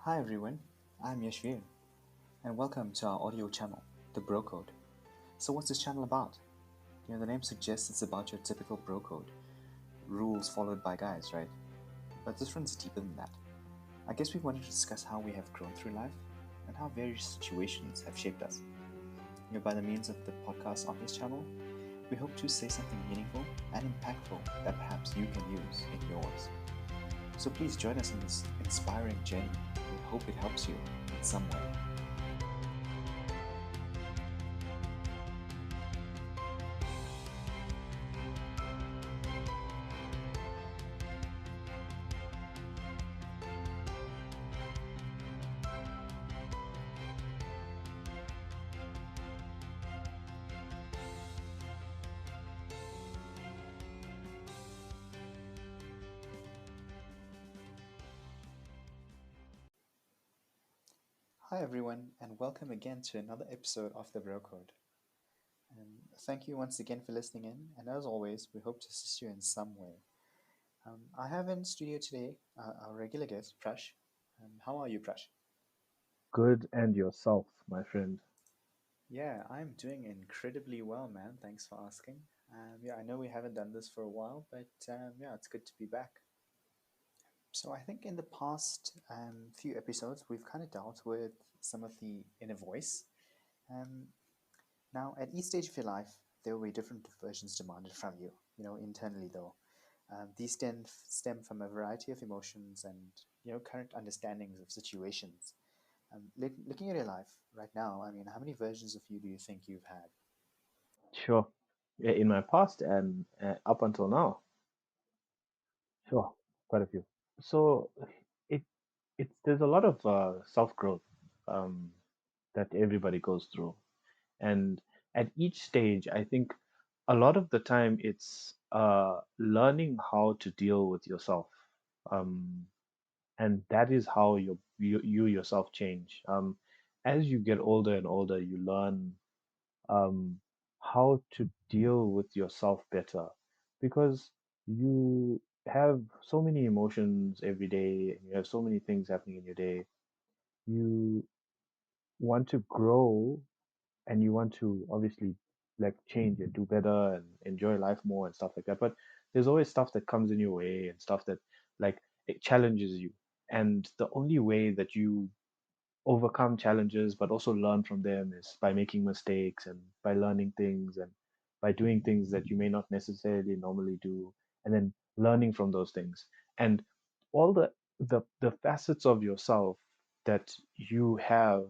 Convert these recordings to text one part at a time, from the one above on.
Hi everyone, I'm Yashvir, and welcome to our audio channel, The Bro Code. So, what's this channel about? The name suggests it's about your typical bro code, rules followed by guys, right? But this runs deeper than that. I guess we wanted to discuss how we have grown through life and how various situations have shaped us. By the means of the podcast on this channel, we hope to say something meaningful and impactful that perhaps you can use in yours. So please join us in this inspiring journey. We hope it helps you in some way. Hi everyone, and welcome again to another episode of the Bro Code. And thank you once again for listening in. And as always, we hope to assist you in some way. I have in studio today our regular guest, Prash. How are you, Prash? Good and yourself, my friend. Yeah, I'm doing incredibly well, man. Thanks for asking. Yeah, I know we haven't done this for a while, but yeah, it's good to be back. So I think in the past few episodes, we've kind of dealt with some of the inner voice. Um, Now, at each stage of your life, there will be different versions demanded from you, internally though. These stem from a variety of emotions and, current understandings of situations. Looking at your life right now, I mean, how many versions of you do you think you've had? Sure. Yeah, in my past and up until now, sure, quite a few. So it it's there's a lot of self growth um, that everybody goes through, and at each stage, I think a lot of the time it's learning how to deal with yourself, um, and that is how you yourself change. As you get older and older, you learn um, how to deal with yourself better because you have so many emotions every day and you have so many things happening in your day. You want to grow and you want to obviously like change and do better and enjoy life more and stuff like that. But there's always stuff that comes in your way and stuff that like it challenges you. And the only way that you overcome challenges but also learn from them is by making mistakes and by learning things and by doing things that you may not necessarily normally do and then learning from those things and all the facets of yourself that you have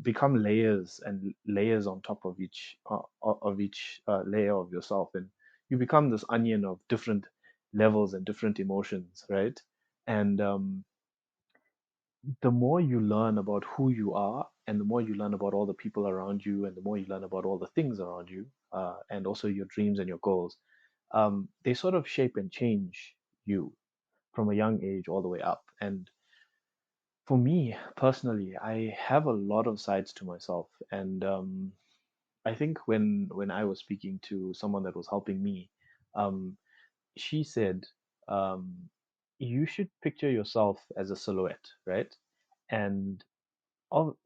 become layers and layers on top of each layer of yourself and you become this onion of different levels and different emotions, right? And the more you learn about who you are and the more you learn about all the people around you and the more you learn about all the things around you and also your dreams and your goals, they sort of shape and change you from a young age all the way up. And for me personally, I have a lot of sides to myself. And I think when I was speaking to someone that was helping me, um, she said, um, you should picture yourself as a silhouette, right? And all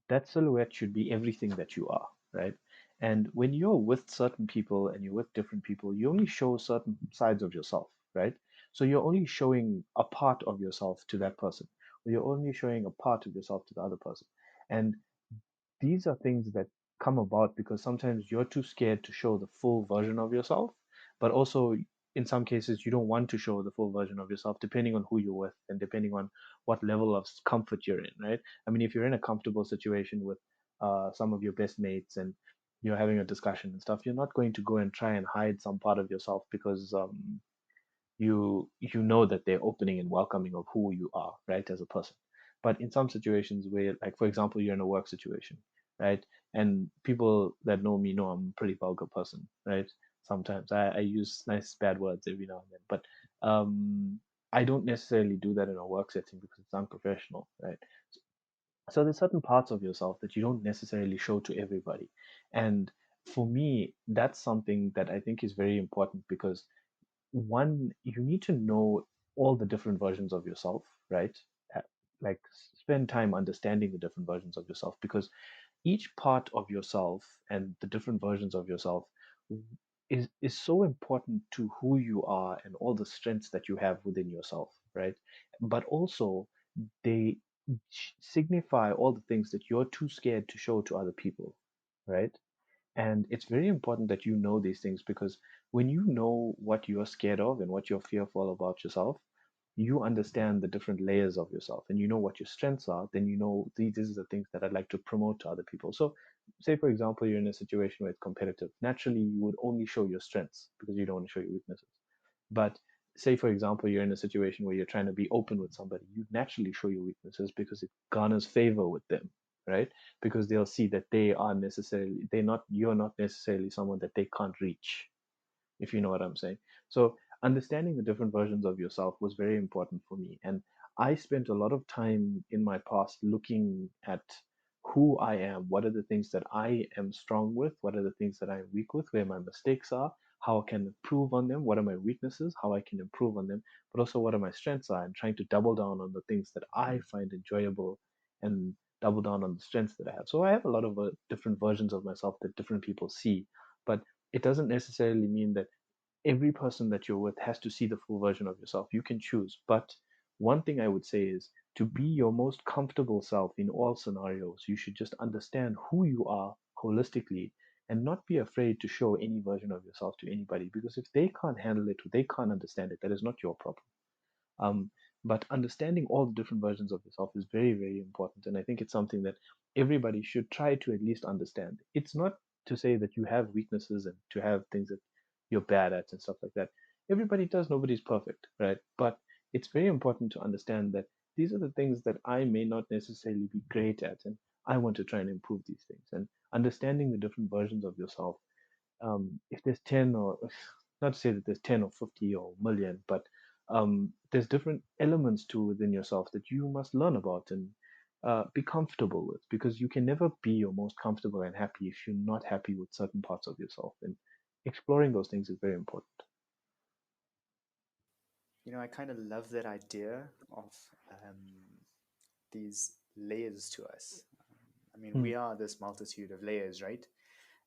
that silhouette should be everything that you are, right? And when you're with certain people and you're with different people, you only show certain sides of yourself, right? So you're only showing a part of yourself to that person, or you're only showing a part of yourself to the other person. And these are things that come about because sometimes you're too scared to show the full version of yourself, but also in some cases you don't want to show the full version of yourself depending on who you're with and depending on what level of comfort you're in, right? I mean, if you're in a comfortable situation with some of your best mates and you're having a discussion and stuff, you're not going to go and try and hide some part of yourself because you know that they're opening and welcoming of who you are, right, as a person. But in some situations where, like for example, you're in a work situation, right, and people that know me know I'm a pretty vulgar person, right? Sometimes I use nice bad words every now and then, but I don't necessarily do that in a work setting because it's unprofessional, right? So there's certain parts of yourself that you don't necessarily show to everybody, and for me, that's something that I think is very important because one, you need to know all the different versions of yourself, right? like spend time understanding the different versions of yourself, because each part of yourself and the different versions of yourself is so important to who you are and all the strengths that you have within yourself, right? But also they signify all the things that you're too scared to show to other people, right? And it's very important that you know these things, because when you know what you're scared of and what you're fearful about yourself, you understand the different layers of yourself and you know what your strengths are, then you know these are the things that I'd like to promote to other people. So, say for example, you're in a situation where it's competitive. Naturally, you would only show your strengths because you don't want to show your weaknesses. But say, for example, you're in a situation where you're trying to be open with somebody, you naturally show your weaknesses because it garners favor with them, right? Because they'll see that you're not necessarily someone that they can't reach, if you know what I'm saying. So understanding the different versions of yourself was very important for me. And I spent a lot of time in my past looking at who I am, what are the things that I am strong with, what are the things that I'm weak with, where my mistakes are, how I can improve on them, what are my weaknesses, how I can improve on them, but also what are my strengths are, and trying to double down on the things that I find enjoyable and double down on the strengths that I have. So I have a lot of different versions of myself that different people see, but it doesn't necessarily mean that every person that you're with has to see the full version of yourself. You can choose. But one thing I would say is to be your most comfortable self in all scenarios, you should just understand who you are holistically and not be afraid to show any version of yourself to anybody. Because if they can't handle it, or they can't understand it, that is not your problem. Um, but understanding all the different versions of yourself is very, very important. And I think it's something that everybody should try to at least understand. It's not to say that you have weaknesses and to have things that you're bad at and stuff like that. Everybody does, nobody's perfect, right? But it's very important to understand that these are the things that I may not necessarily be great at, and I want to try and improve these things. And understanding the different versions of yourself, if there's 10 or not to say that there's 10 or 50 or million, but there's different elements to within yourself that you must learn about and be comfortable with, because you can never be your most comfortable and happy if you're not happy with certain parts of yourself, and exploring those things is very important. I kind of love that idea of these layers to us. I mean, Hmm. we are this multitude of layers, right?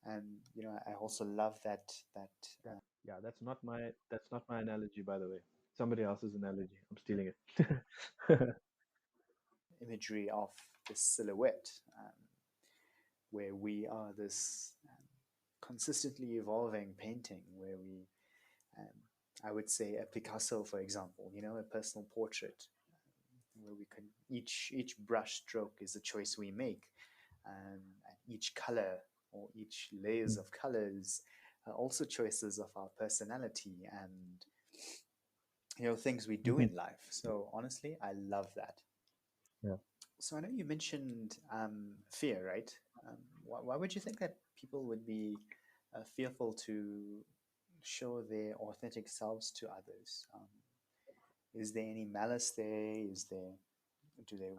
And I also love that Yeah, yeah, that's not my analogy, by the way. Somebody else's analogy. I'm stealing it. imagery of this silhouette, where we are this consistently evolving painting, where um, I would say a Picasso, for example, a personal portrait, where we can each brush stroke is a choice we make, and each color or each layers Hmm. of colors are also choices of our personality and things we do Mhm. in life. So honestly, I love that. Yeah. So I know you mentioned fear, right? Why would you think that people would be fearful to show their authentic selves to others? Is there any malice there? Do they,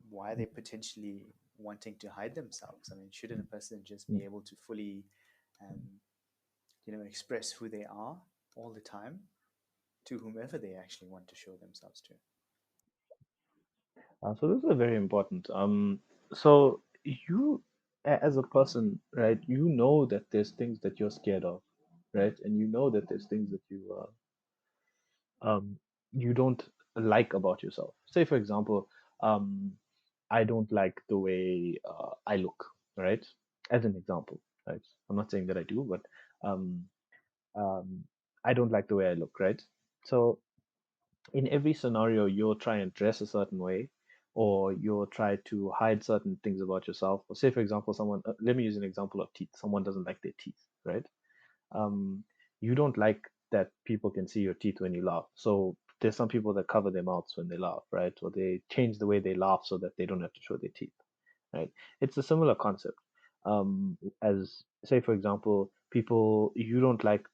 why are they potentially wanting to hide themselves? I mean, shouldn't a person just Mm. be able to fully, um, express who they are all the time to whomever they actually want to show themselves to? So this is very important. So you, as a person, right, you know that there's things that you're scared of, right, and you know that there's things that you don't like about yourself. Say, for example, um, I don't like the way I look, right? As an example, right? I'm not saying that I do, but um, um, I don't like the way I look, right? So in every scenario, you'll try and dress a certain way, or you'll try to hide certain things about yourself. Or say, for example, let me use an example of teeth. Someone doesn't like their teeth, right? Um, you don't like that people can see your teeth when you laugh. So there's some people that cover their mouths when they laugh, right? Or they change the way they laugh so that they don't have to show their teeth, right? It's a similar concept. As say, for example, people you don't like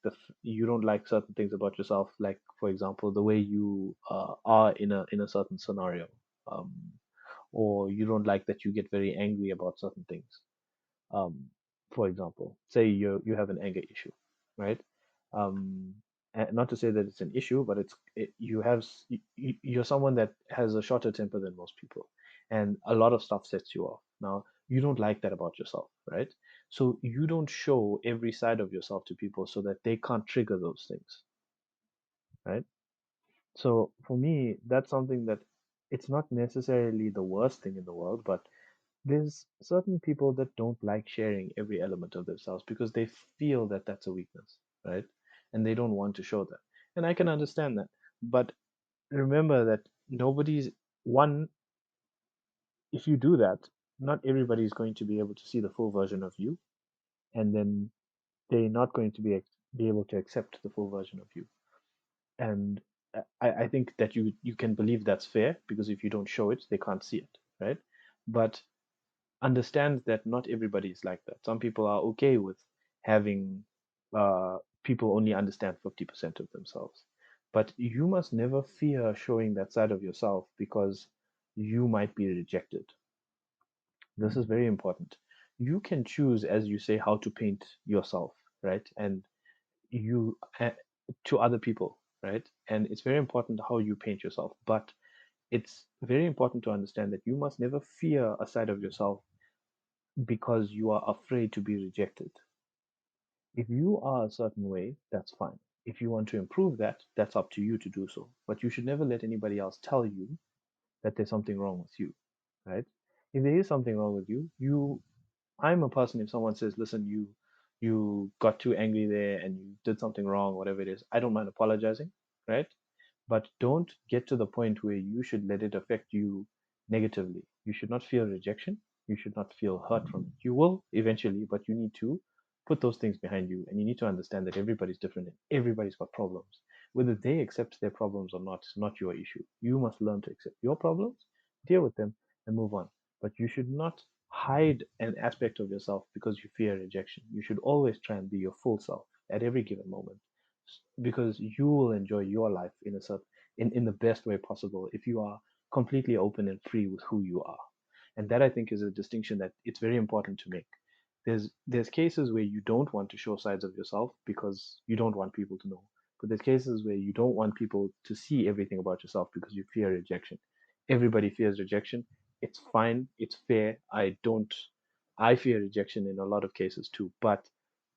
certain things about yourself, like for example, the way you are in a certain scenario, um, or you don't like that you get very angry about certain things. Um, for example, say you have an anger issue, right? Um, not to say that it's an issue, but you have you're someone that has a shorter temper than most people, and a lot of stuff sets you off. Now, you don't like that about yourself, right? So you don't show every side of yourself to people so that they can't trigger those things, right? So for me, that's something that it's not necessarily the worst thing in the world, but there's certain people that don't like sharing every element of themselves because they feel that that's a weakness, right? And they don't want to show that. And I can understand that. But remember that nobody's one, if you do that, not everybody is going to be able to see the full version of you, and then they're not going to be able to accept the full version of you. And I think that you can believe that's fair because if you don't show it, they can't see it, right? But understand that not everybody is like that. Some people are okay with having people only understand 50% of themselves. But you must never fear showing that side of yourself because you might be rejected. This is very important. You can choose, as you say, how to paint yourself, right? And you to other people, right? And it's very important how you paint yourself. But it's very important to understand that you must never fear a side of yourself because you are afraid to be rejected. If you are a certain way, that's fine. If you want to improve that, that's up to you to do so. But you should never let anybody else tell you that there's something wrong with you, right? If there is something wrong with you, I'm a person, if someone says, listen, you got too angry there and you did something wrong, whatever it is, I don't mind apologizing, right? But don't get to the point where you should let it affect you negatively. You should not feel rejection. You should not feel hurt from it. You will eventually, but you need to put those things behind you and you need to understand that everybody's different and everybody's got problems. Whether they accept their problems or not is not your issue. You must learn to accept your problems, deal with them, and move on. But you should not hide an aspect of yourself because you fear rejection. You should always try and be your full self at every given moment because you will enjoy your life in the best way possible if you are completely open and free with who you are. And that I think is a distinction that it's very important to make. There's cases where you don't want to show sides of yourself because you don't want people to know. But there's cases where you don't want people to see everything about yourself because you fear rejection. Everybody fears rejection. It's fine. It's fair. I fear rejection in a lot of cases too. But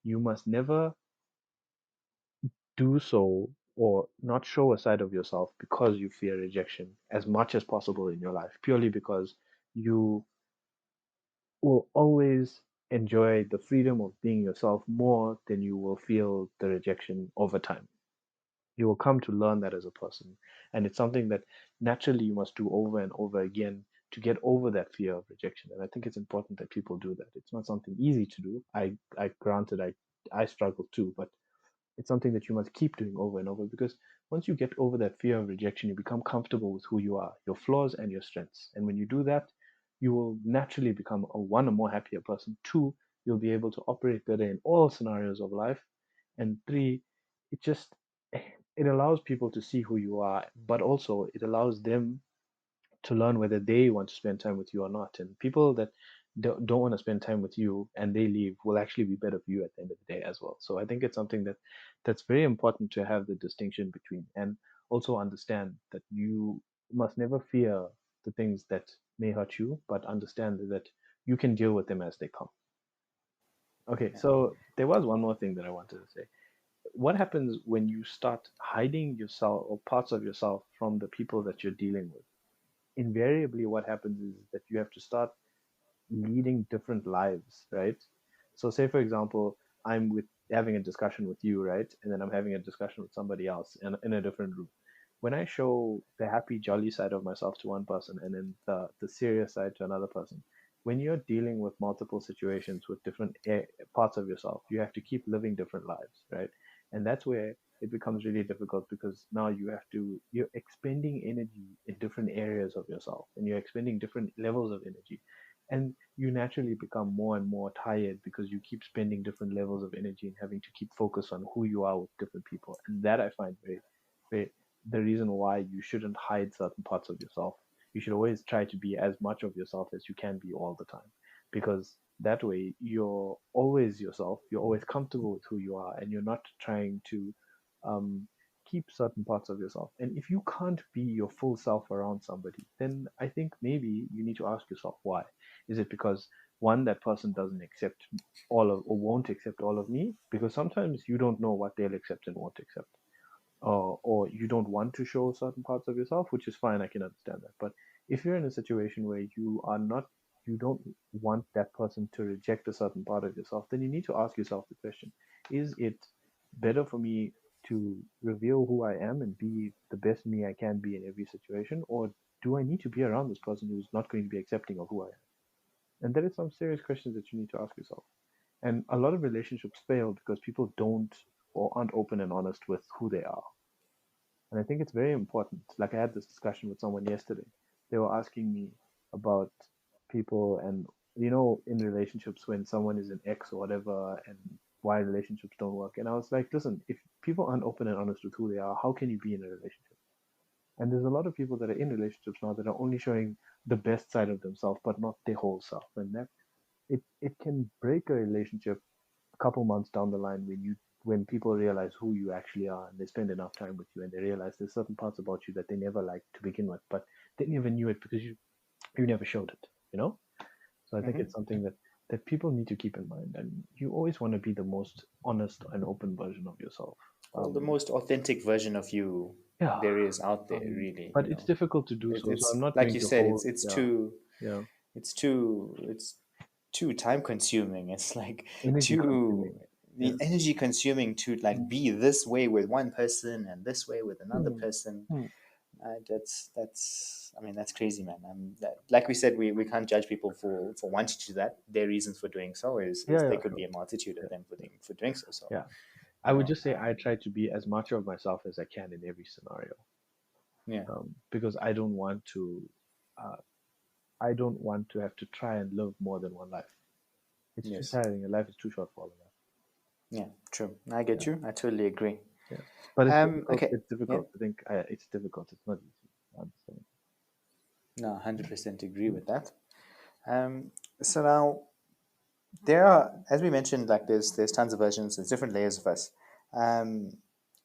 you must never do so or not show a side of yourself because you fear rejection as much as possible in your life, purely because you will always enjoy the freedom of being yourself more than you will feel the rejection over time. You will come to learn that as a person. And it's something that naturally you must do over and over again to get over that fear of rejection. And I think it's important that people do that. It's not something easy to do. I granted I struggle too, but it's something that you must keep doing over and over because once you get over that fear of rejection, you become comfortable with who you are, your flaws and your strengths. And when you do that, you will naturally become a more happier person. Two, you'll be able to operate better in all scenarios of life. And three, it just it allows people to see who you are, but also it allows them to learn whether they want to spend time with you or not. And people that don't want to spend time with you and they leave will actually be better for you at the end of the day as well. So I think it's something that's very important to have the distinction between and also understand that you must never fear the things that may hurt you, but understand that you can deal with them as they come. Okay, Yeah. so there was one more thing that I wanted to say. What happens when you start hiding yourself or parts of yourself from the people that you're dealing with? Invariably what happens is that you have to start leading different lives, right? So say for example, I'm with having a discussion with you, right? And then I'm having a discussion with somebody else in a different room. When I show the happy, jolly side of myself to one person and then the serious side to another person, when you're dealing with multiple situations with different parts of yourself, you have to keep living different lives, right? And that's where it becomes really difficult because now you're expending energy in different areas of yourself and you're expending different levels of energy and you naturally become more and more tired because you keep spending different levels of energy and having to keep focus on who you are with different people. And that I find very the reason why you shouldn't hide certain parts of yourself. You should always try to be as much of yourself as you can be all the time. Because that way you're always yourself, you're always comfortable with who you are, and you're not trying to um, keep certain parts of yourself. And if you can't be your full self around somebody, then I think maybe you need to ask yourself why. Is it because one, that person doesn't accept all of or won't accept all of me? Because sometimes you don't know what they'll accept and won't accept, or you don't want to show certain parts of yourself, which is fine. I can understand that. But if you're in a situation where you don't want that person to reject a certain part of yourself, then you need to ask yourself the question: is it better for me to reveal who I am and be the best me I can be in every situation, or do I need to be around this person who's not going to be accepting of who I am? And there is some serious questions that you need to ask yourself. And a lot of relationships fail because people don't or aren't open and honest with who they are. And I think it's very important. Like I had this discussion with someone yesterday. They were asking me about people and, in relationships when someone is an ex or whatever and why relationships don't work. And I was like, listen, if people aren't open and honest with who they are, how can you be in a relationship? And there's a lot of people that are in relationships now that are only showing the best side of themselves, but not their whole self. And that it can break a relationship a couple months down the line when people realize who you actually are and they spend enough time with you and they realize there's certain parts about you that they never liked to begin with, but they never knew it because you never showed it, you know? So I think Hmm. it's something that people need to keep in mind, and you always want to be the most honest and open version of yourself. Well, the Um, most authentic version of you yeah, there is out there, really. but it's difficult to do so. So It's I'm not like going you to said, hold. Yeah, yeah, it's too time consuming. It's like energy too consuming. the Yeah. energy consuming to like Mm. be this way with one person and this way with another Mm. person. Mm. That's I mean that's crazy, man. Like we said, we can't judge people for wanting to do that. Their reasons for doing so Yeah, is there yeah, could sure. be a multitude of Yeah, them for doing so. So yeah. I you would know, just say I try to be as much of myself as I can in every scenario, yeah, because uh, I don't want to have to try and live more than one life. It's too yes, tiring. A life is too short for all of yeah, true. I that. get you. I totally agree. Yeah, yeah. But it's difficult. Okay, It's yeah, difficult. I think it's difficult. It's not easy. I understand. no, 100% agree with that. Um, so now there are, as we mentioned, like there's tons of versions, there's different layers of us. Um,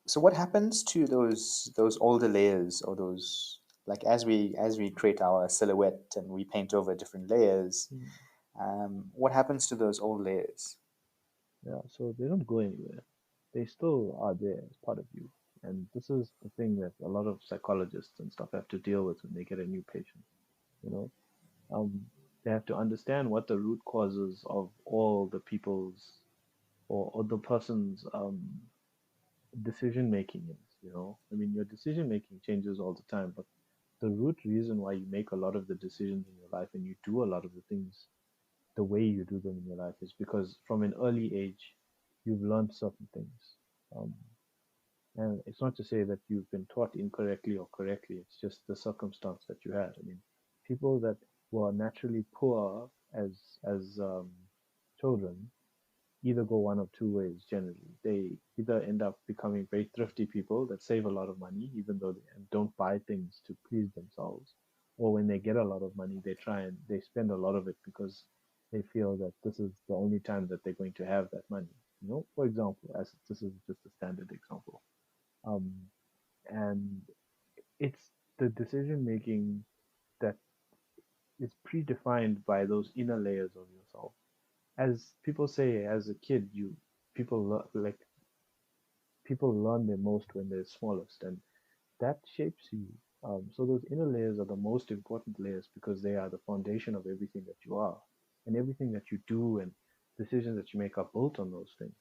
so what happens to those older layers or those like as we create our silhouette and we paint over different layers? Mm. What happens to those old layers? Yeah, so they don't go anywhere. They still are there as part of you. And this is the thing that a lot of psychologists and stuff have to deal with when they get a new patient. You know, um, they have to understand what the root causes of all the people's or the person's decision making is. I mean, your decision making changes all the time, but the root reason why you make a lot of the decisions in your life and you do a lot of the things the way you do them in your life is because from an early age you've learned certain things. Um, and it's not to say that you've been taught incorrectly or correctly, it's just the circumstance that you had. I mean, people that were naturally poor as children either go one of two ways generally. They either end up becoming very thrifty people that save a lot of money, even though they don't buy things to please themselves. Or when they get a lot of money, they spend a lot of it because they feel that this is the only time that they're going to have that money. For example, as this is just a standard example. Um, and it's the decision making that is predefined by those inner layers of yourself. As people say, as a kid, like people learn the most when they're smallest, and that shapes you. So those inner layers are the most important layers because they are the foundation of everything that you are, and everything that you do and decisions that you make are built on those things.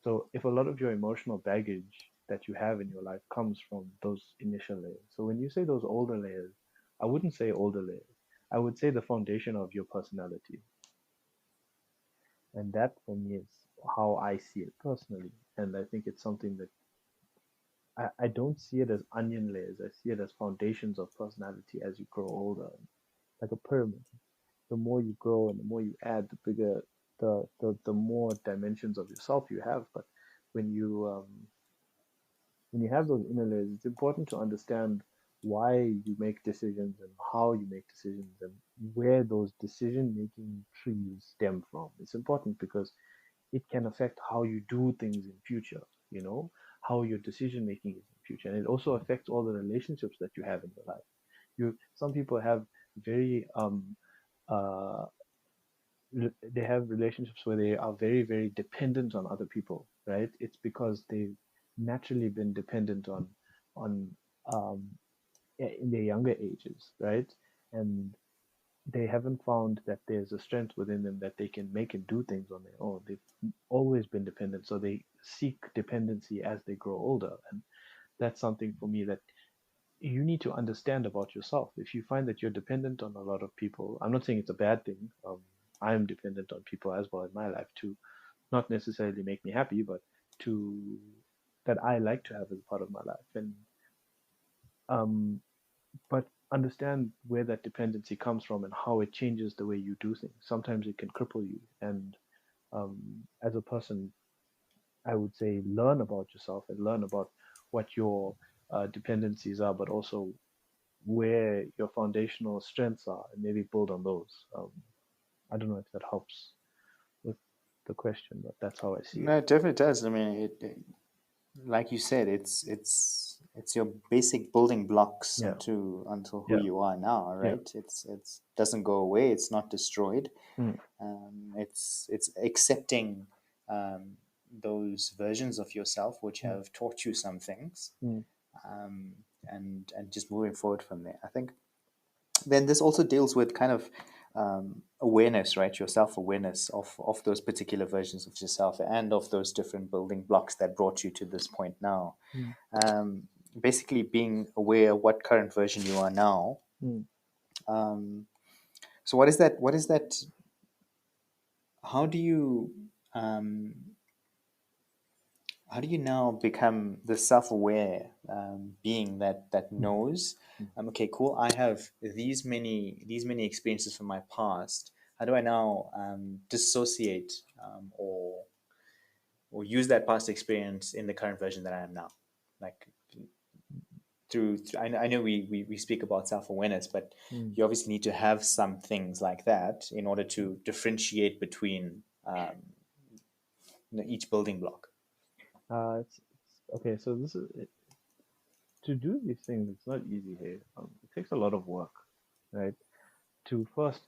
So if a lot of your emotional baggage that you have in your life comes from those initial layers, so when you say those older layers, I wouldn't say older layers. I would say the foundation of your personality, and that for me is how I see it personally. And I think it's something that I don't see it as onion layers. I see it as foundations of personality as you grow older, like a pyramid. The more you grow and the more you add, the bigger the more dimensions of yourself you have. But when you um, when you have those inner layers, it's important to understand why you make decisions and how you make decisions and where those decision making trees stem from. It's important because it can affect how you do things in future, you know, how your decision making is in the future, and it also affects all the relationships that you have in your life. Some people have very uh they have relationships where they are very, very dependent on other people, right? It's because they've naturally been dependent on um in their younger ages, right? And they haven't found that there's a strength within them that they can make and do things on their own. They've always been dependent, so they seek dependency as they grow older. And that's something for me that you need to understand about yourself. If you find that you're dependent on a lot of people, I'm not saying it's a bad thing. I'm dependent on people as well in my life to not necessarily make me happy, but to that I like to have as part of my life. And um, but understand where that dependency comes from and how it changes the way you do things. Sometimes it can cripple you. And um, as a person, I would say learn about yourself and learn about what your dependencies are, but also where your foundational strengths are, and maybe build on those. I don't know if that helps with the question, but that's how I see it. No, it definitely does. I mean, like you said, it's your basic building blocks Yeah, until who yeah, you are now, yeah, right? It's doesn't go away. It's not destroyed. mm, It's accepting um, those versions of yourself which mm, have taught you some things, mm, um, and just moving forward from there. I think then this also deals with kind of awareness, right? Your self awareness of those particular versions of yourself and of those different building blocks that brought you to this point now. mm, Um, Basically, being aware what current version you are now. mm. Um, so, what is that? What is that? How do you um, how do you now become the self-aware being that Mm, knows, mm. okay, cool, I have these many experiences from my past. How do I now dissociate, or use that past experience in the current version that I am now? Like I know we speak about self-awareness, but Mm. you obviously need to have some things like that in order to differentiate between each building block. It's okay. So this is to do these things. It's not easy here. It takes a lot of work, right? To first,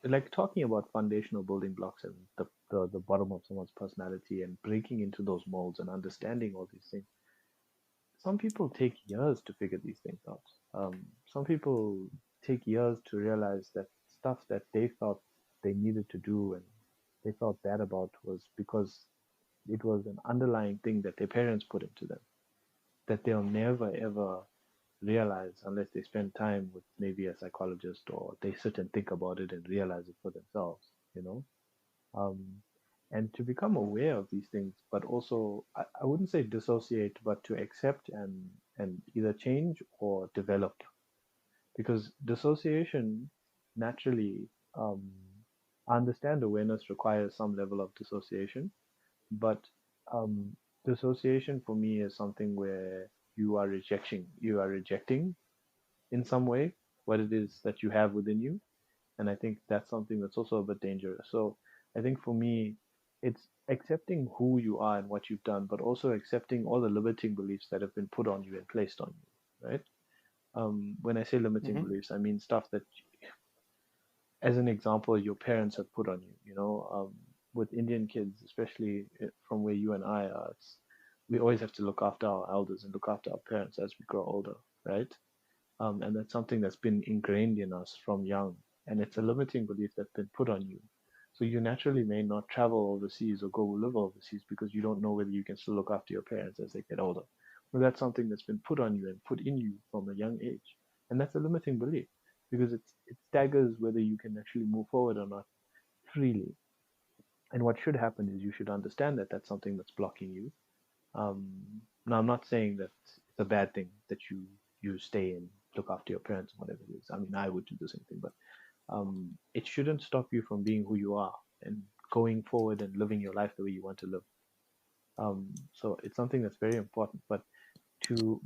like talking about foundational building blocks and the bottom of someone's personality and breaking into those molds and understanding all these things. Some people take years to figure these things out. Some people take years to realize that stuff that they felt they needed to do and they felt bad about was because it was an underlying thing that their parents put into them that they'll never ever realize unless they spend time with maybe a psychologist or they sit and think about it and realize it for themselves, you know? Um, and to become aware of these things, but also, I wouldn't say dissociate, but to accept and either change or develop. Because dissociation naturally, I understand awareness requires some level of dissociation, but um, dissociation for me is something where you are rejecting in some way what it is that you have within you. And I think that's something that's also a bit dangerous. So I think for me, it's accepting who you are and what you've done, but also accepting all the limiting beliefs that have been put on you and placed on you, right? When I say limiting Mm-hmm. beliefs, I mean stuff that, as an example, your parents have put on you. With Indian kids, especially from where you and I are, we always have to look after our elders and look after our parents as we grow older, right? And that's something that's been ingrained in us from young, and it's a limiting belief that's been put on you. So you naturally may not travel overseas or go live overseas because you don't know whether you can still look after your parents as they get older. Well, that's something that's been put on you and put in you from a young age, and that's a limiting belief because it staggers whether you can actually move forward or not freely. And what should happen is you should understand that that's something that's blocking you. um, Now, I'm not saying that it's a bad thing that you stay and look after your parents or whatever it is. I mean, I would do the same thing, but it shouldn't stop you from being who you are and going forward and living your life the way you want to live. So it's something that's very important. But to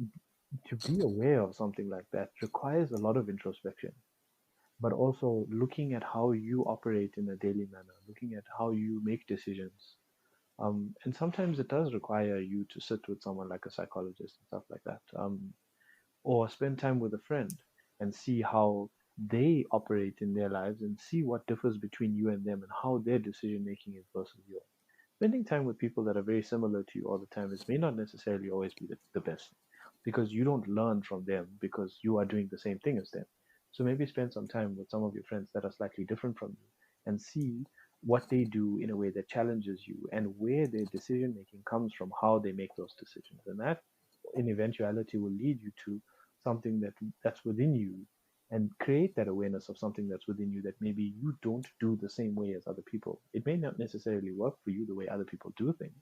to be aware of something like that requires a lot of introspection, but also looking at how you operate in a daily manner, looking at how you make decisions, And sometimes it does require you to sit with someone like a psychologist and stuff like that, or spend time with a friend and see how they operate in their lives and see what differs between you and them and how their decision making is versus yours. Spending time with people that are very similar to you all the time is may not necessarily always be the best, because you don't learn from them because you are doing the same thing as them. So maybe spend some time with some of your friends that are slightly different from you and see what they do in a way that challenges you and where their decision making comes from, how they make those decisions. And that in eventuality will lead you to something that's within you, and create that awareness of something that's within you that maybe you don't do the same way as other people. It may not necessarily work for you the way other people do things,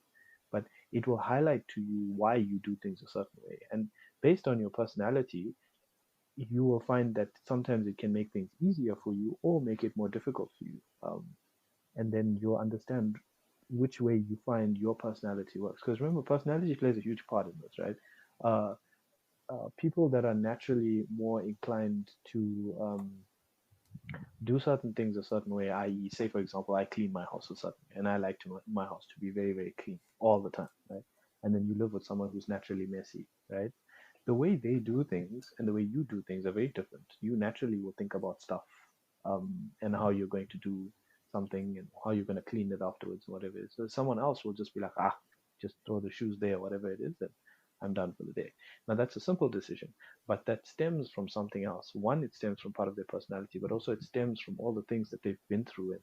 but it will highlight to you why you do things a certain way. And based on your personality, you will find that sometimes it can make things easier for you or make it more difficult for you. And then you'll understand which way you find your personality works. Because remember, personality plays a huge part in this, right? Uh, People that are naturally more inclined to do certain things a certain way, i.e., say for example, I clean my house a certain way, and I like my house to be very, very clean all the time, right? And then you live with someone who's naturally messy, right? The way they do things and the way you do things are very different. You naturally will think about stuff, and how you're going to do something and how you're going to clean it afterwards, whatever it is. So someone else will just be like, just throw the shoes there, whatever it is, and I'm done for the day. Now that's a simple decision, but that stems from something else. One, it stems from part of their personality, but also it stems from all the things that they've been through, and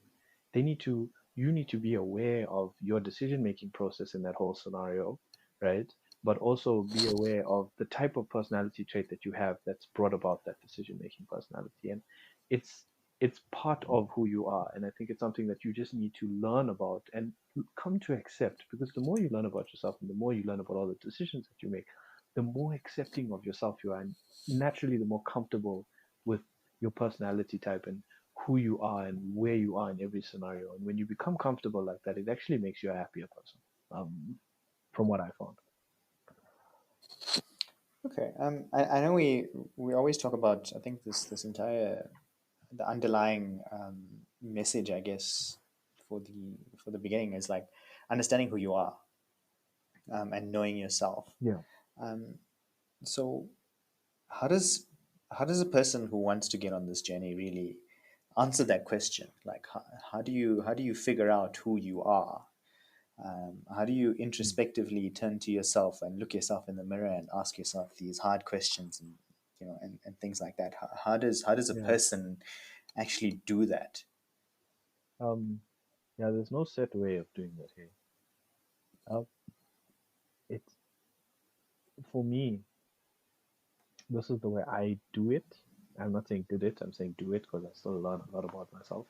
you need to be aware of your decision making process in that whole scenario, right? But also be aware of the type of personality trait that you have that's brought about that decision making personality. And it's it's part of who you are. And I think it's something that you just need to learn about and come to accept, because the more you learn about yourself and the more you learn about all the decisions that you make, the more accepting of yourself you are, and naturally the more comfortable with your personality type and who you are and where you are in every scenario. And when you become comfortable like that, it actually makes you a happier person, from what I found. Okay. I know we always talk about, I think this entire the underlying message, I guess, for the beginning is like understanding who you are, and knowing yourself. Yeah, Um, so how does a person who wants to get on this journey really answer that question? Like how do you figure out who you are? How do you mm, introspectively turn to yourself and look yourself in the mirror and ask yourself these hard questions, and and things like that? How does a yeah. person actually do that? Um, yeah, there's no set way of doing that here. Uh, it's For me, this is the way I do it. I'm not saying did it, I'm saying do it, because I still learn a lot about myself.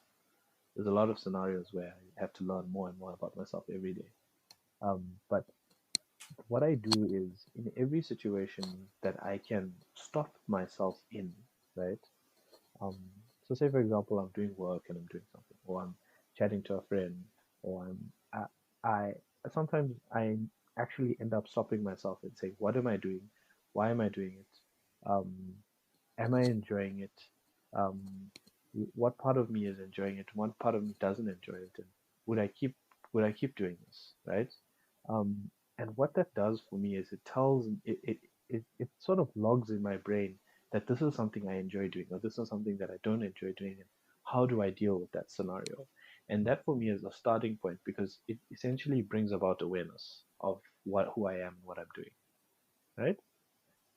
There's a lot of scenarios where I have to learn more and more about myself every day. But what I do is in every situation that I can stop myself in, right? Um, so say for example, I'm doing work and I'm doing something, or I'm chatting to a friend, or I sometimes I actually end up stopping myself and saying, what am I doing? Why am I doing it? Am I enjoying it? Um, what part of me is enjoying it? What part of me doesn't enjoy it? And would I keep would I keep doing this, right? Um, and what that does for me is it sort of logs in my brain that this is something I enjoy doing, or this is something that I don't enjoy doing, and how do I deal with that scenario? And that for me is a starting point, because it essentially brings about awareness of what who I am and what I'm doing, right?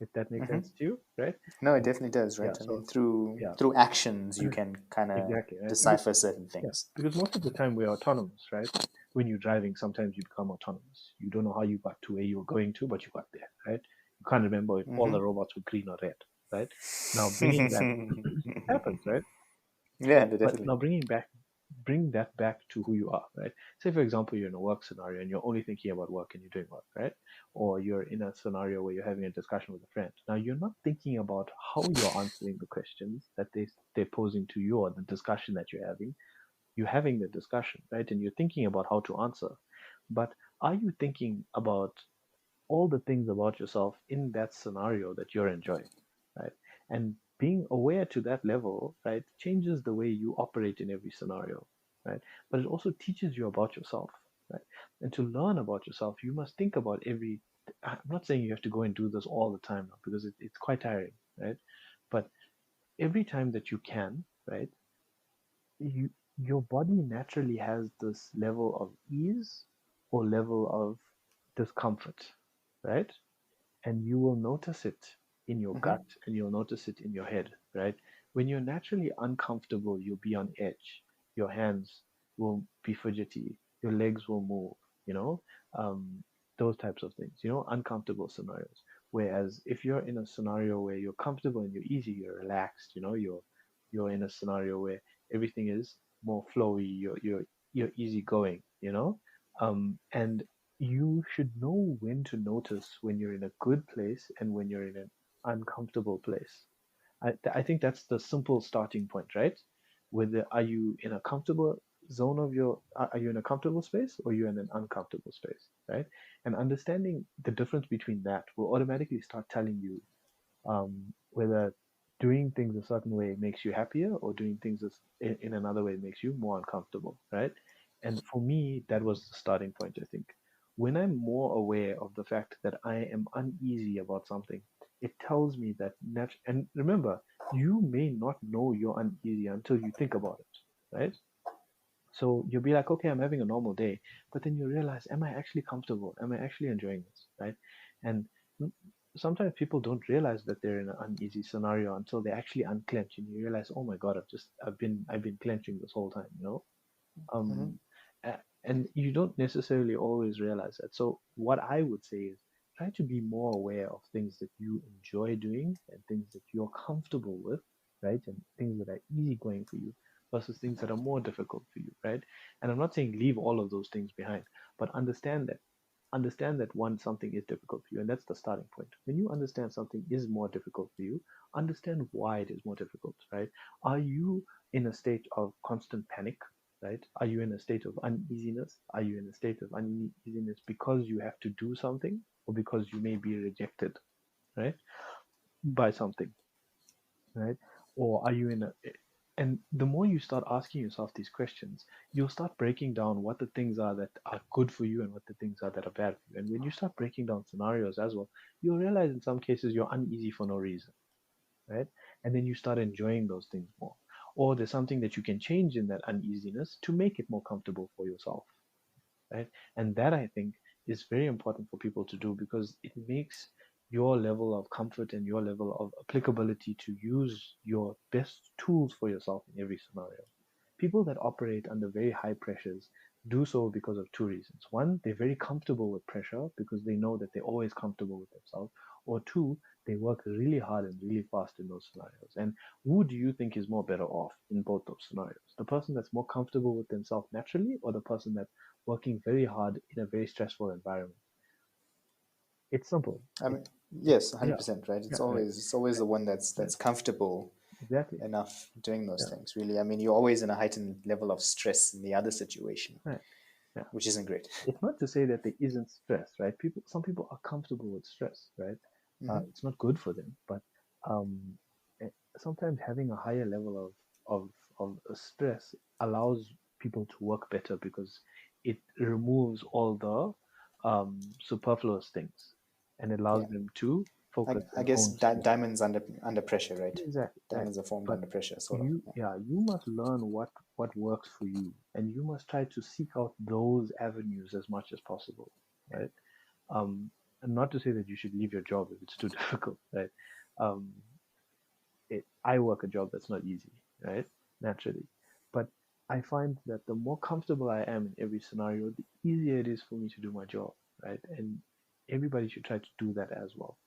If that makes Hmm. sense to you, right? No, it And definitely does, right? yeah, I mean, so through yeah, actions, you can kind of exactly, right? decipher certain Yeah, things. because most of the time we're autonomous, right? When you're driving, sometimes you become autonomous. You don't know how you got to where you were going to, but you got there, right? You can't remember if all Hmm. the robots were green or red, right? Now bringing that happens, right? Yeah, But definitely. now bring that back to who you are, right? Say for example, you're in a work scenario and you're only thinking about work and you're doing work, right? Or you're in a scenario where you're having a discussion with a friend. Now you're not thinking about how you're answering the questions that they're posing to you, or the discussion that you're having. You're having the discussion, right? And you're thinking about how to answer. But are you thinking about all the things about yourself in that scenario that you're enjoying, right? And being aware to that level, right, changes the way you operate in every scenario, right? But it also teaches you about yourself. right? And to learn about yourself, you must think about every. I'm not saying you have to go and do this all the time now because it's quite tiring, right? But every time that you can, right, you your body naturally has this level of ease or level of discomfort, right? And you will notice it in your Mm-hmm. gut and you'll notice it in your head, right? When you're naturally uncomfortable, you'll be on edge. Your hands will be fidgety, your legs will move, you know, um, those types of things, uncomfortable scenarios. Whereas if you're in a scenario where you're comfortable and you're easy, you're relaxed, you're in a scenario where everything is more flowy, you're easygoing, and you should know when to notice when you're in a good place and when you're in an uncomfortable place. I think that's the simple starting point, right? Whether are you in a comfortable zone of are you in a comfortable space or you're in an uncomfortable space, right? And understanding the difference between that will automatically start telling you whether doing things a certain way makes you happier or doing things in another way makes you more uncomfortable, right? And for me, that was the starting point, I think. When I'm more aware of the fact that I am uneasy about something, it tells me that, and remember, you may not know you're uneasy until you think about it, right? So you'll be like, okay, I'm having a normal day, but then you realize, am I actually comfortable? Am I actually enjoying this, right? And m- sometimes people don't realize that they're in an uneasy scenario until they actually unclench, and you realize, oh my God, I've been clenching this whole time. Mm-hmm. um, and you don't necessarily always realize that. So what I would say is try to be more aware of things that you enjoy doing and things that you're comfortable with, right? And things that are easygoing for you versus things that are more difficult for you, right? And I'm not saying leave all of those things behind, but understand that one, something is difficult for you, and that's the starting point. When you understand something is more difficult for you, understand why it is more difficult, right? Are you in a state of constant panic, right? Are you in a state of uneasiness? Are you in a state of uneasiness because you have to do something or because you may be rejected, right, by something, right? Or are you in a and the more you start asking yourself these questions, you'll start breaking down what the things are that are good for you and what the things are that are bad for you. And when you start breaking down scenarios as well, you'll realize in some cases you're uneasy for no reason, right? And then you start enjoying those things more. Or there's something that you can change in that uneasiness to make it more comfortable for yourself, right? And that I think is very important for people to do because it makes your level of comfort and your level of applicability to use your best tools for yourself in every scenario. People that operate under very high pressures do so because of two reasons. One, they're very comfortable with pressure because they know that they're always comfortable with themselves. Or two, they work really hard and really fast in those scenarios. And who do you think is more better off in both those scenarios? The person that's more comfortable with themselves naturally, or the person that's working very hard in a very stressful environment? It's simple. I It, mean, it yes, yeah, 100%, right? yeah, It's right, always right, the one that's right. comfortable Exactly. enough doing those Yeah, things. Really, I mean, you're always in a heightened level of stress in the other situation, right. Yeah. which isn't great. It's not to say that there isn't stress, right? Some people are comfortable with stress, right? Mm-hmm. It's not good for them, but um, eh, sometimes having a higher level of stress allows people to work better because it removes all the superfluous things and Yeah, allows them to focus I and guess hone skills. diamonds under pressure, right? Exactly, right. Diamonds are formed But under pressure, sort of. you, Yeah. yeah, you must learn what works for you, and you must try to seek out those avenues as much as possible, right? And not to say that you should leave your job if it's too difficult, right? Um, I work a job that's not easy, right? Naturally, but I find that the more comfortable I am in every scenario, the easier it is for me to do my job, right? And everybody should try to do that as well.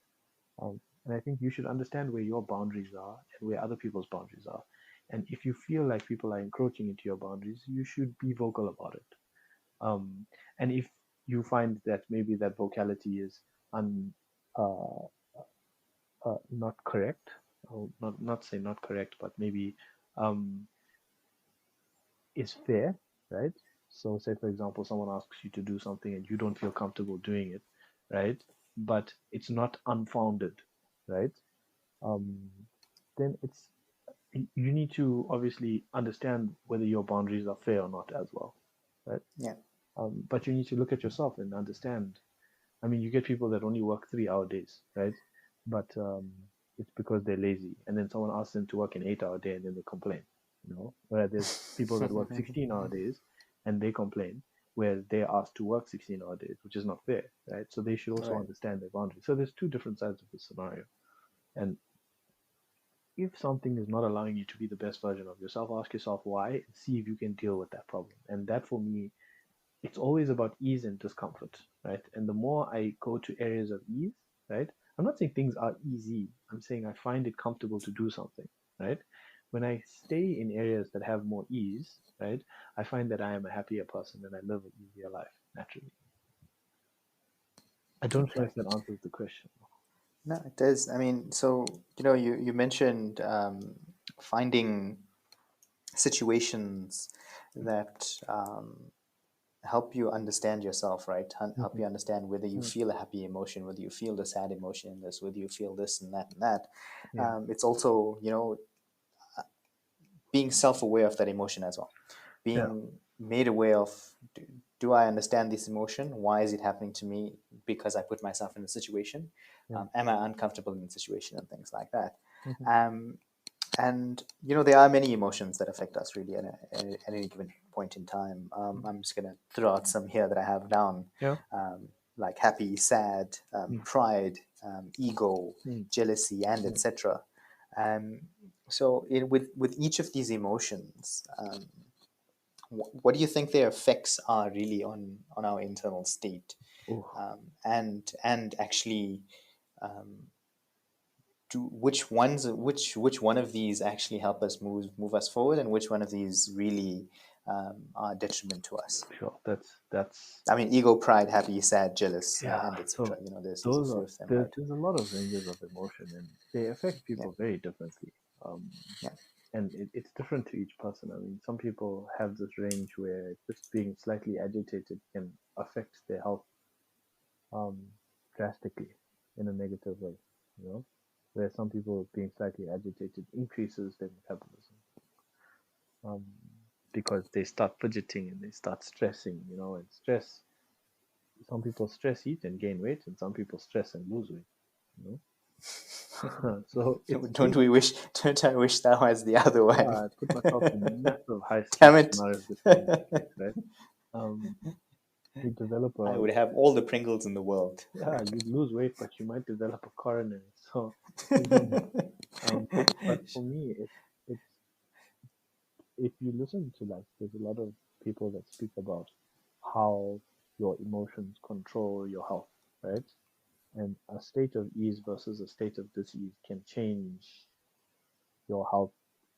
And I think you should understand where your boundaries are and where other people's boundaries are. And if you feel like people are encroaching into your boundaries, you should be vocal about it. Um, and if you find that maybe that vocality is un, uh, not correct, or not say not correct, but maybe um, is fair, right? So, say for example, someone asks you to do something and you don't feel comfortable doing it, right? But it's not unfounded, right? Um, then you need to obviously understand whether your boundaries are fair or not as well, right? Yeah. But you need to look at yourself and understand. I mean, you get people that only work 3 hour days, right? But it's because they're lazy. And then someone asks them to work an 8 hour day and then they complain, you know? Whereas there's people that work 16-hour days and they complain, where they're asked to work 16-hour days, which is not fair, right? So they should also Right. understand their boundaries. So there's two different sides of the scenario. And if something is not allowing you to be the best version of yourself, ask yourself why and see if you can deal with that problem. And that for me, it's always about ease and discomfort, right? And the more I go to areas of ease, right? I'm not saying things are easy. I'm saying I find it comfortable to do something, right? When I stay in areas that have more ease, right, I find that I am a happier person and I live an easier life naturally. I don't know Okay. if that answers the question. No, it does. I mean, so you mentioned finding situations that help you understand yourself, right? Help Mm-hmm. you understand whether you Mm. feel a happy emotion, whether you feel the sad emotion in this, whether you feel this and that and that. Yeah, It's also, being self-aware of that emotion as well, yeah, being made aware of, do I understand this emotion? Why is it happening to me? Because I put myself in a situation. yeah. Am I uncomfortable in the situation and things like that? Mm-hmm. um, and there are many emotions that affect us really at any given point in time. I'm just going to throw out some here that I have down, Yeah. like happy, sad, Mm. pride, ego, Mm. jealousy, and Mm. etc. um, so with each of these emotions, what do you think their effects are really on our internal state, Oh, and actually, which one of these actually help us move us forward, and which one of these really are detriment to us? sure. That's I mean, ego, pride, happy, sad, jealous, yeah. and etc. So There's a those few are of them, there's right? there's a lot of ranges of emotion, and they affect Yeah, people very differently. Um, yeah. and it's different to each person. I mean, some people have this range where just being slightly agitated can affect their health um, drastically in a negative way, you know, where some people being slightly agitated increases their metabolism um, because they start fidgeting and they start stressing, you know, and stress. Some people stress eat and gain weight, and some people stress and lose weight, you know. So it's Don't really we wish? Don't I wish that was the other way? I put myself in massive high stress Damn it! scenarios with my agencies, right? Um, you develop I a would have all the Pringles in the world. yeah, you lose weight, but you might develop a coronary. So you don't know. Um, but for me, it's if you listen to like, there's a lot of people that speak about how your emotions control your health, right? And a state of ease versus a state of dis-ease can change your health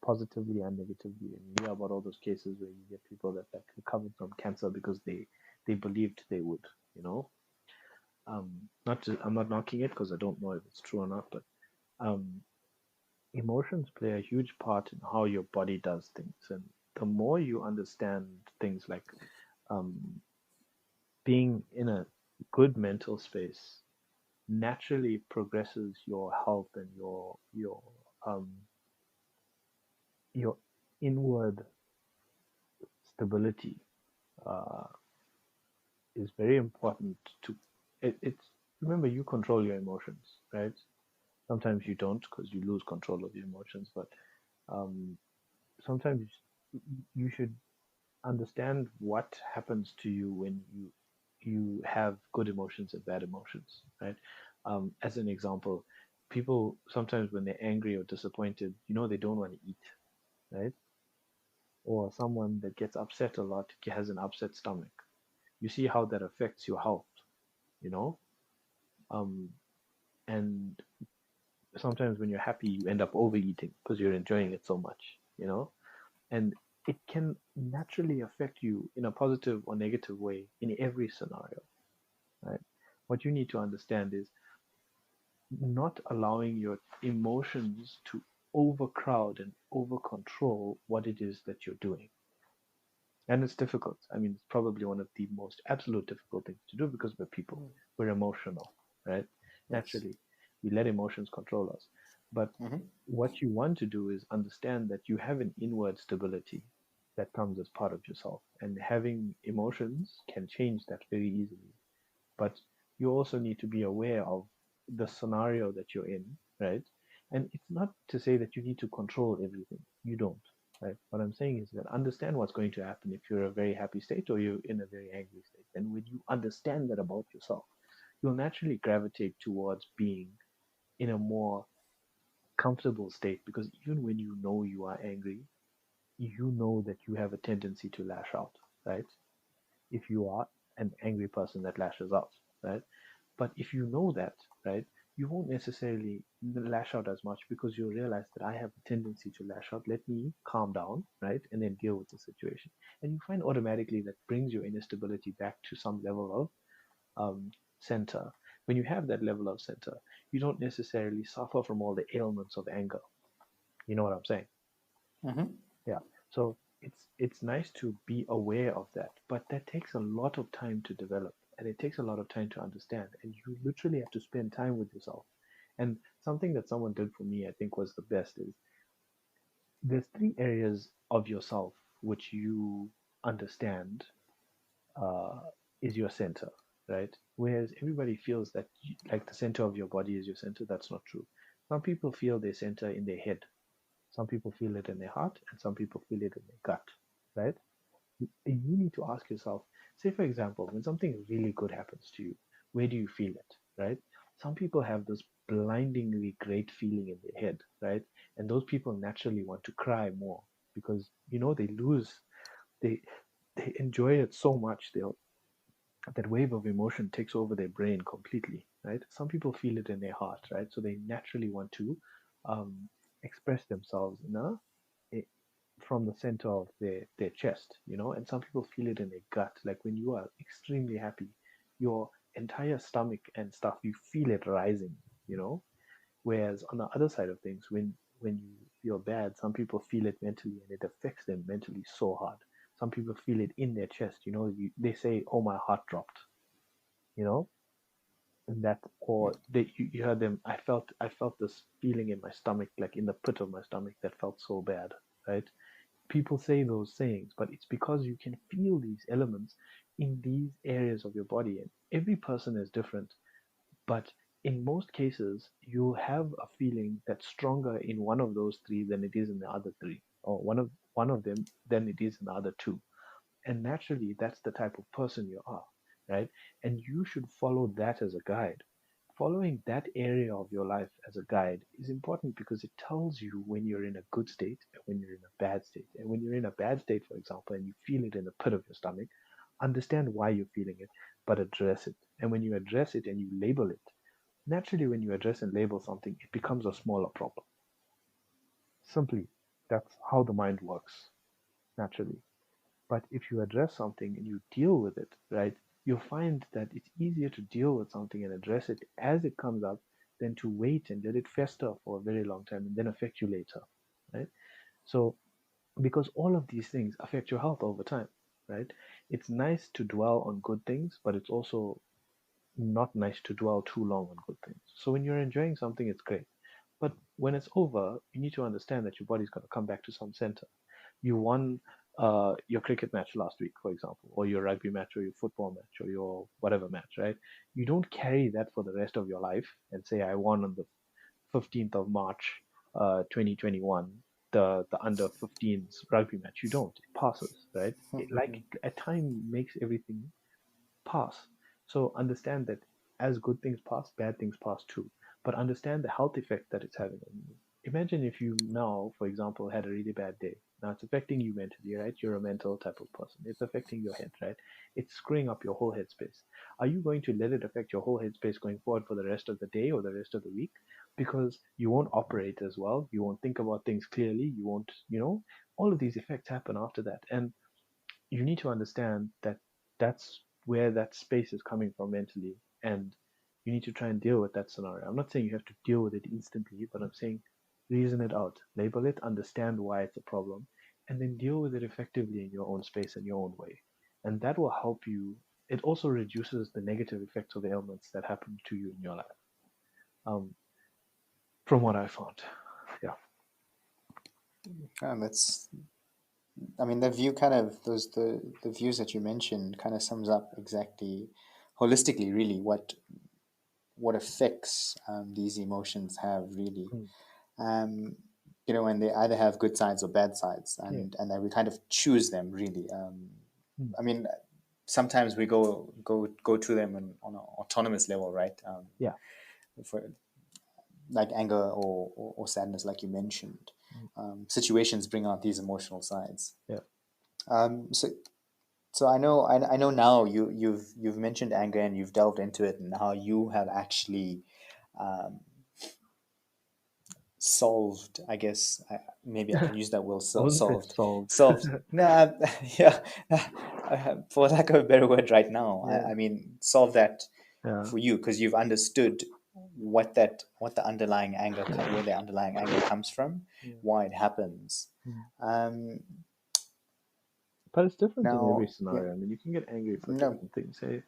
positively and negatively. And you hear about all those cases where you get people that like recovered from cancer because they believed they would, you know. Not to, I'm not knocking it because I don't know if it's true or not, but um, emotions play a huge part in how your body does things. And the more you understand things like um, being in a good mental space naturally progresses your health and um, your inward stability uh, is very important to it's remember you control your emotions, right? Sometimes you don't because you lose control of your emotions, but um, sometimes you should understand what happens to you when you have good emotions and bad emotions, right? As an example, people sometimes when they're angry or disappointed, you know, they don't want to eat, right? Or someone that gets upset a lot has an upset stomach. You see how that affects your health, you know? Um, and sometimes when you're happy, you end up overeating because you're enjoying it so much, you know? And it can naturally affect you in a positive or negative way in every scenario, right? What you need to understand is not allowing your emotions to overcrowd and over control what it is that you're doing. And it's difficult. I mean, it's probably one of the most absolute difficult things to do because we're people, we're emotional, right? Yes. Naturally, we let emotions control us. But Hmm. what you want to do is understand that you have an inward stability, that comes as part of yourself. And having emotions can change that very easily. But you also need to be aware of the scenario that you're in, right? And it's not to say that you need to control everything. You don't, right? What I'm saying is that understand what's going to happen if you're a very happy state or you're in a very angry state. And when you understand that about yourself, you'll naturally gravitate towards being in a more comfortable state because even when you know you are angry, you know that you have a tendency to lash out, right? If you are an angry person that lashes out, right? But if you know that, right, you won't necessarily lash out as much because you'll realize that I have a tendency to lash out. Let me calm down, right, and then deal with the situation. And you find automatically that brings your inner stability back to some level of center. When you have that level of center, you don't necessarily suffer from all the ailments of anger. You know what I'm saying? Mm-hmm. Yeah. So it's nice to be aware of that, but that takes a lot of time to develop, and it takes a lot of time to understand, and you literally have to spend time with yourself. And something that someone did for me, I think, was the best is there's three areas of yourself which you understand uh, is your center, right? Whereas everybody feels that like the center of your body is your center. That's not true. Some people feel their center in their head. Some people feel it in their heart, and some people feel it in their gut, right? You need to ask yourself, say, for example, when something really good happens to you, where do you feel it, right? Some people have this blindingly great feeling in their head, right? And those people naturally want to cry more because, they lose, they, they enjoy it so much, that wave of emotion takes over their brain completely, right? Some people feel it in their heart, right? So they naturally want to um, express themselves from the center of their chest, and some people feel it in their gut. Like when you are extremely happy, your entire stomach and stuff, you feel it rising, you know. Whereas on the other side of things, when you feel bad, some people feel it mentally and it affects them mentally so hard. Some people feel it in their chest, they say, "Oh, my heart dropped," you know, and that, or you heard them, I felt this feeling in my stomach, like in the pit of my stomach, that felt so bad, right? People say those sayings, but it's because you can feel these elements in these areas of your body, and every person is different. But in most cases, you have a feeling that's stronger in one of those three than it is in the other three, or one of them than it is in the other two. And naturally, that's the type of person you are, right? And you should follow that as a guide. Following that area of your life as a guide is important because it tells you when you're in a good state and when you're in a bad state. And when you're in a bad state, for example, and you feel it in the pit of your stomach, understand why you're feeling it, but address it. And when you address it and you label it, naturally, when you address and label something, it becomes a smaller problem. Simply, that's how the mind works, naturally. But if you address something and you deal with it, right, you'll find that it's easier to deal with something and address it as it comes up than to wait and let it fester for a very long time and then affect you later, right? So, because all of these things affect your health over time, right? It's nice to dwell on good things, but it's also not nice to dwell too long on good things. So when you're enjoying something, it's great. But when it's over, you need to understand that your body's going to come back to some center. You won your cricket match last week, for example, or your rugby match, or your football match, or your whatever match, right? You don't carry that for the rest of your life and say, I won on the 15th of March, 2021, the under 15s rugby match. You don't. It passes, right? Like a time makes everything pass. So understand that as good things pass, bad things pass too. But understand the health effect that it's having on you. Imagine if you now, for example, had a really bad day. Now it's affecting you mentally, right? You're a mental type of person. It's affecting your head, right? It's screwing up your whole headspace. Are you going to let it affect your whole headspace going forward for the rest of the day or the rest of the week? Because you won't operate as well. You won't think about things clearly. You won't, all of these effects happen after that. And you need to understand that that's where that space is coming from mentally, and you need to try and deal with that scenario. I'm not saying you have to deal with it instantly, but I'm saying reason it out, label it, understand why it's a problem, and then deal with it effectively in your own space and your own way. And that will help you. It also reduces the negative effects of the ailments that happen to you in your life, um, from what I found. Yeah. And that's I mean, the view kind of those the views that you mentioned kind of sums up exactly, holistically, really what effects these emotions have really. Mm. Um, and they either have good sides or bad sides, Yeah. and that we kind of choose them really. Mm. I mean, sometimes we go to them on an autonomous level, right? Yeah. For like anger or sadness, like you mentioned. Mm. Situations bring out these emotional sides. Yeah. So I know now you've mentioned anger and you've delved into it and how you have actually um, solved. I guess maybe I can use that word, I wouldn't say solved. solved. Solved. No, yeah. For lack of a better word, right now, Yeah. I mean, solve that Yeah. for you because you've understood what the underlying anger where the underlying anger comes from, Yeah. why it happens. Mm. Um, But it's different in every Now, yeah, scenario. I mean, you can get angry for no, different things. Hey,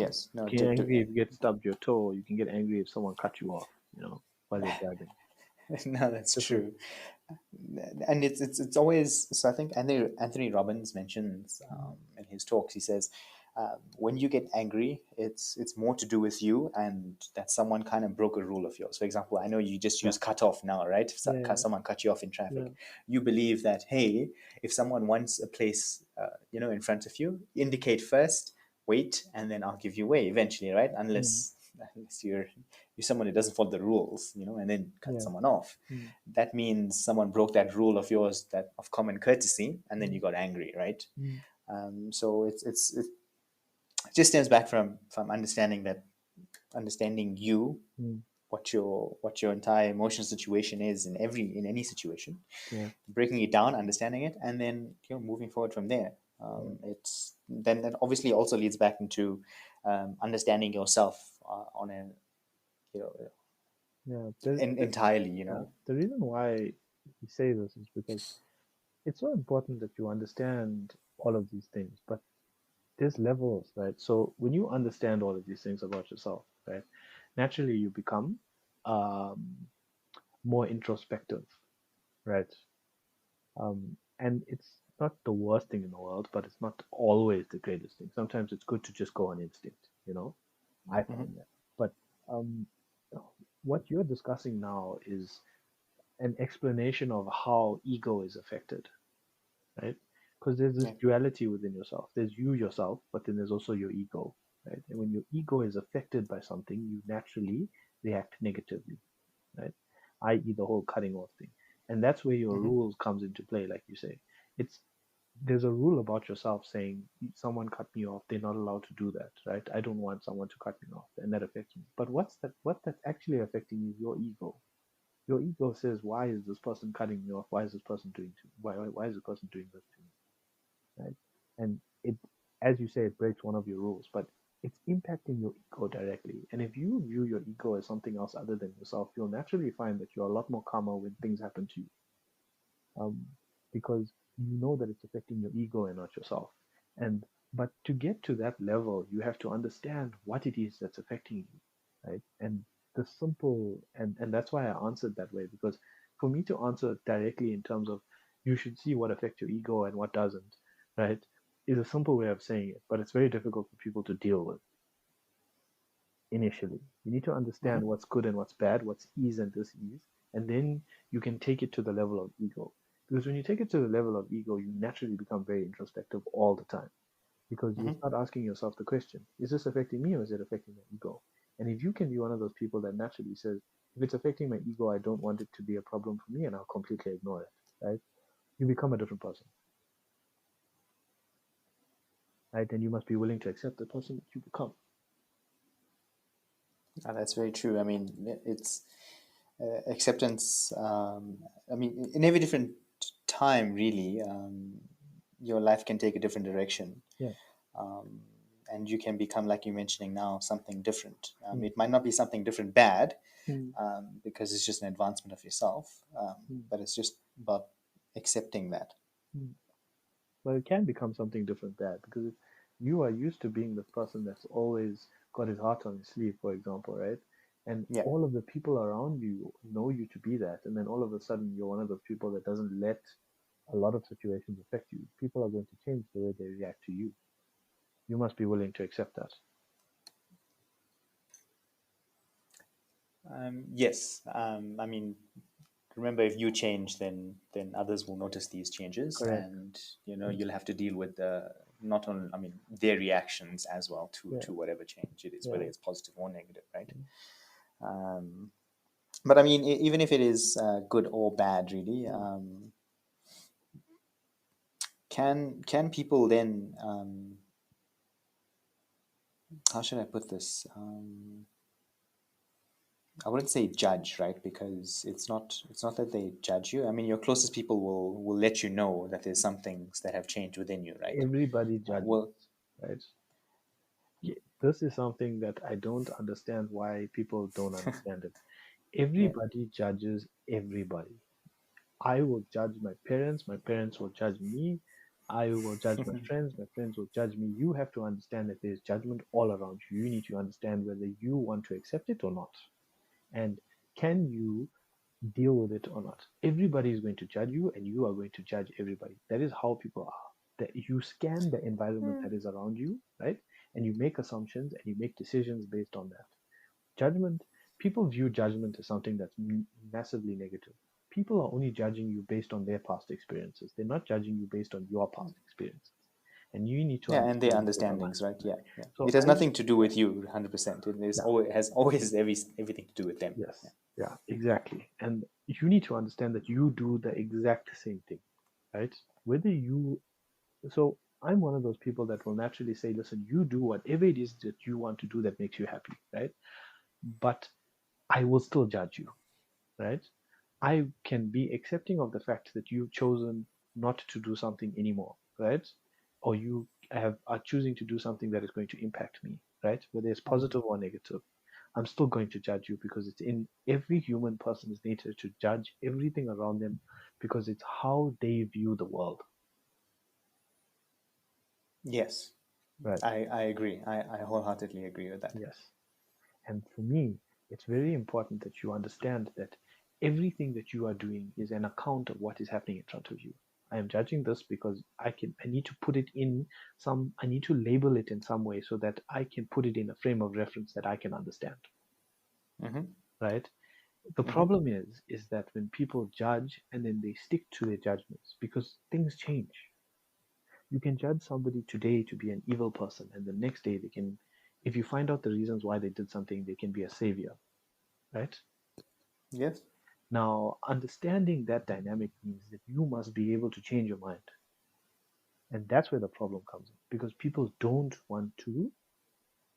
yes, you no, can get angry if you get stubbed your toe. You can get angry if someone cut you off. While you're driving. no, that's Different. true. And it's always so. I think Anthony Robbins mentions Mm. in his talks. He says when you get angry, it's more to do with you and that someone kind of broke a rule of yours. For example, I know you just Yeah. use cut off now, right? If Yeah. someone cut you off in Yeah. traffic, you believe that hey, if someone wants a place, in front of you, indicate first, wait, and then I'll give you way eventually, right? Mm. Unless you're someone who doesn't follow the rules, and then cut Yeah. someone off, Mm. that means someone broke that rule of yours, that of common courtesy, and then you Mm. got angry, right? Mm. So it just stems back from understanding you, Mm. what your entire emotional situation is in any situation, Yeah. breaking it down, understanding it, and then moving forward from there. Yeah. It's then that obviously also leads back into understanding yourself on a you know Yeah. entirely. The reason why we say this is because it's so important that you understand all of these things, but there's levels, right? So when you understand all of these things about yourself, right, naturally you become um, more introspective, right? And it's not the worst thing in the world, but it's not always the greatest thing. Sometimes it's good to just go on instinct. I Hmm. find that. But um, what you're discussing now is an explanation of how ego is affected, right? Because there's this Yeah. duality within yourself. There's you yourself, but then there's also your ego, right? And when your ego is affected by something, you naturally react negatively, right? I.e., the whole cutting off thing, and that's where your Hmm. rules comes into play, like you say. It's There's a rule about yourself saying someone cut me off, they're not allowed to do that, right? I don't want someone to cut me off, and that affects me. But what that's actually affecting is your ego. Your ego says, why is this person cutting me off? Why is this person doing to why is this person doing this to me? Right? And it, as you say, it breaks one of your rules, but it's impacting your ego directly. And if you view your ego as something else other than yourself, you'll naturally find that you're a lot more calmer when things happen to you, um, because you know that it's affecting your ego and not yourself. And but to get to that level, you have to understand what it is that's affecting you, right? And the simple and that's why I answered that way, because for me to answer directly in terms of you should see what affects your ego and what doesn't, right, is a simple way of saying it, but it's very difficult for people to deal with initially. You need to understand Hmm. what's good and what's bad, what's ease and dis-ease, and then you can take it to the level of ego. Because when you take it to the level of ego, you naturally become very introspective all the time. Because you'll Hmm. start asking yourself the question, is this affecting me or is it affecting my ego? And if you can be one of those people that naturally says, if it's affecting my ego, I don't want it to be a problem for me and I'll completely ignore it, right? You become a different person, right? And you must be willing to accept the person that you become. That's very true. I mean, it's acceptance. I mean, in every different time, really, your life can take a different direction, Yeah. um, and you can become, like you're mentioning now, something different. Mm, It might not be something different bad, mm, because it's just an advancement of yourself, mm, but it's just about accepting that. mm. But it can become something different bad because if you are used to being the person that's always got his heart on his sleeve, for example, right? And Yeah. all of the people around you know you to be that, and then all of a sudden you're one of those people that doesn't let a lot of situations affect you. People are going to change the way they react to you. You must be willing to accept that. Yes. I mean, remember, if you change, then others will notice these changes, Correct. and you know And you'll have to deal with the not only, I mean, their reactions as well yeah, to whatever change it is, whether yeah. it's positive or negative, right? But I mean, even if it is good or bad, really, Mm. can people then, how should I put this? I wouldn't say judge, right? Because it's not that they judge you. I mean, your closest people will let you know that there's some things that have changed within you, right? Everybody judges, Well, right? This is something that I don't understand why people don't understand it. yeah. Everybody judges everybody. I will judge my parents will judge me, I will judge my friends will judge me. You have to understand that there's judgment all around you. You need to understand whether you want to accept it or not. And can you deal with it or not? Everybody is going to judge you and you are going to judge everybody. That is how people are. That you scan the environment that is around you, right? And you make assumptions and you make decisions based on that. Judgment, people view judgment as something that's massively negative. People are only judging you based on their past experiences. They're not judging you based on your past experiences. And you need to Yeah, and their understand both are understandings, lines. right? Yeah, yeah. So It has I, nothing to do yeah, with you, 100%. It is yeah, always has always everything to do with them. yes, Yeah. yeah, exactly. And you need to understand that you do the exact same thing, right? Whether you, so I'm one of those people that will naturally say, listen, you do whatever it is that you want to do that makes you happy, right? But I will still judge you, right? I can be accepting of the fact that you've chosen not to do something anymore, right? Or you are choosing to do something that is going to impact me, right? Whether it's Mhm. positive or negative. I'm still going to judge you because it's in every human person's nature to judge everything around them because it's how they view the world, Yes, right? I agree. I wholeheartedly agree with that. Yes. And for me, it's very important that you understand that everything that you are doing is an account of what is happening in front of you. I am judging this because I need to put it in I need to label it in some way so that I can put it in a frame of reference that I can understand, Hmm. right? The Hmm. problem is that when people judge and then they stick to their judgments because things change. You can judge somebody today to be an evil person and the next day they can, if you find out the reasons why they did something, they can be a savior, right? Yes. Now, understanding that dynamic means that you must be able to change your mind. And that's where the problem comes in because people don't want to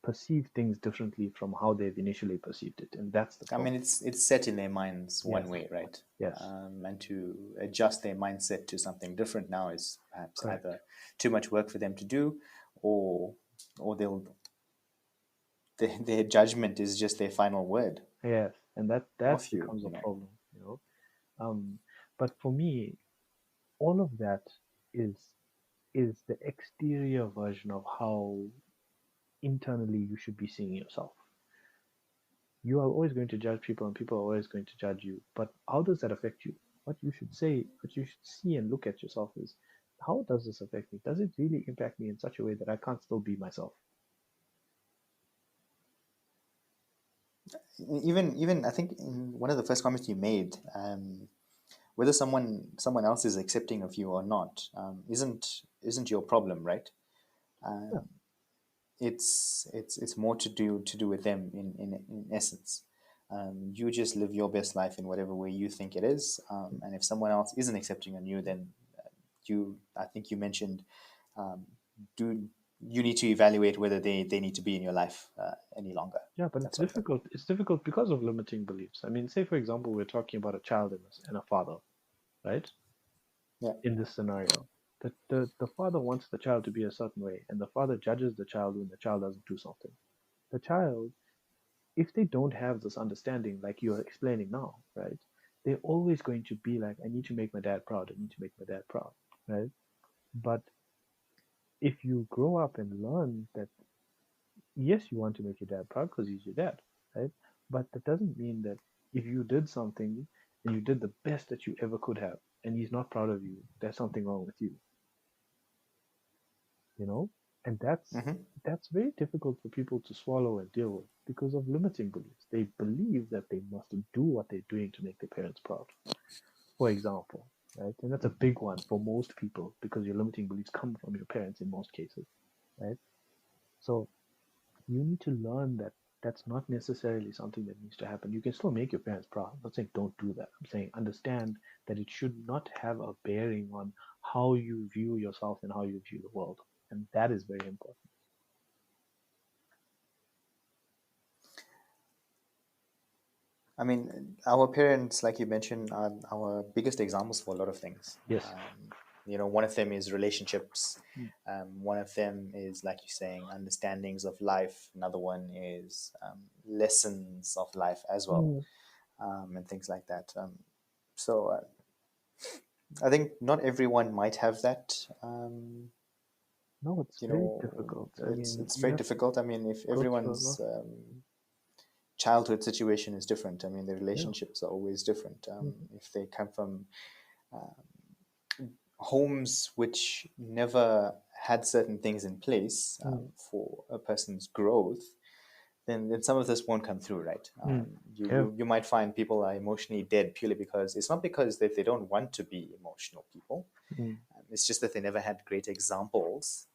perceive things differently from how they've initially perceived it. And that's the I mean, problem. it's set in their minds Yes, one way, right? yes, And to adjust their mindset to something different now is perhaps correct. either too much work for them to do, or their judgment is just their final word Yes, and that of you. becomes a You know. problem, you know. But for me, all of that is is the exterior version of how internally you should be seeing yourself. You are always going to judge people and people are always going to judge you. But how does that affect you? What you should say, what you should see and look at yourself is how does this affect me? Does it really impact me in such a way that I can't still be myself? Even I think in one of the first comments you made, whether someone else is accepting of you or not, isn't your problem, right? Yeah, It's more to do with them in essence. You just live your best life in whatever way you think it is, and if someone else isn't accepting on you, then you I think you mentioned, um, do you need to evaluate whether they need to be in your life any longer, yeah, but that sort of thing. It's difficult because of limiting beliefs. I mean, say for example, we're talking about a child and a father, right? Yeah. In this scenario, the father wants the child to be a certain way, and the father judges the child when the child doesn't do something. The child, if they don't have this understanding, like you're explaining now, right? They're always going to be like, I need to make my dad proud. I need to make my dad proud, right? But if you grow up and learn that, yes, you want to make your dad proud because he's your dad, right? But that doesn't mean that if you did something and you did the best that you ever could have, and he's not proud of you, there's something wrong with you know? And Mm-hmm. that's very difficult for people to swallow and deal with because of limiting beliefs. They believe that they must do what they're doing to make their parents proud, for example, right? And that's a big one for most people because your limiting beliefs come from your parents in most cases, right? So you need to learn that that's not necessarily something that needs to happen. You can still make your parents proud. I'm not saying don't do that. I'm saying understand that it should not have a bearing on how you view yourself and how you view the world. And that is very important. I mean, our parents, like you mentioned, are our biggest examples for a lot of things. Yes. One of them is relationships. Mm. One of them is, like you're saying, understandings of life. Another one is lessons of life as well, Mm. and things like that. So I think not everyone might have that. No, it's very difficult. I mean, It's you very have to difficult. I mean, if go through a everyone's lot. childhood situation is different, I mean, the Yeah. relationships are always different. Mhm. If they come from homes which never had certain things in place Mm. for a person's growth, then some of this won't come through, right? Mm. Yeah. You might find people are emotionally dead purely because it's not because they don't want to be emotional people. Mm. It's just that they never had great examples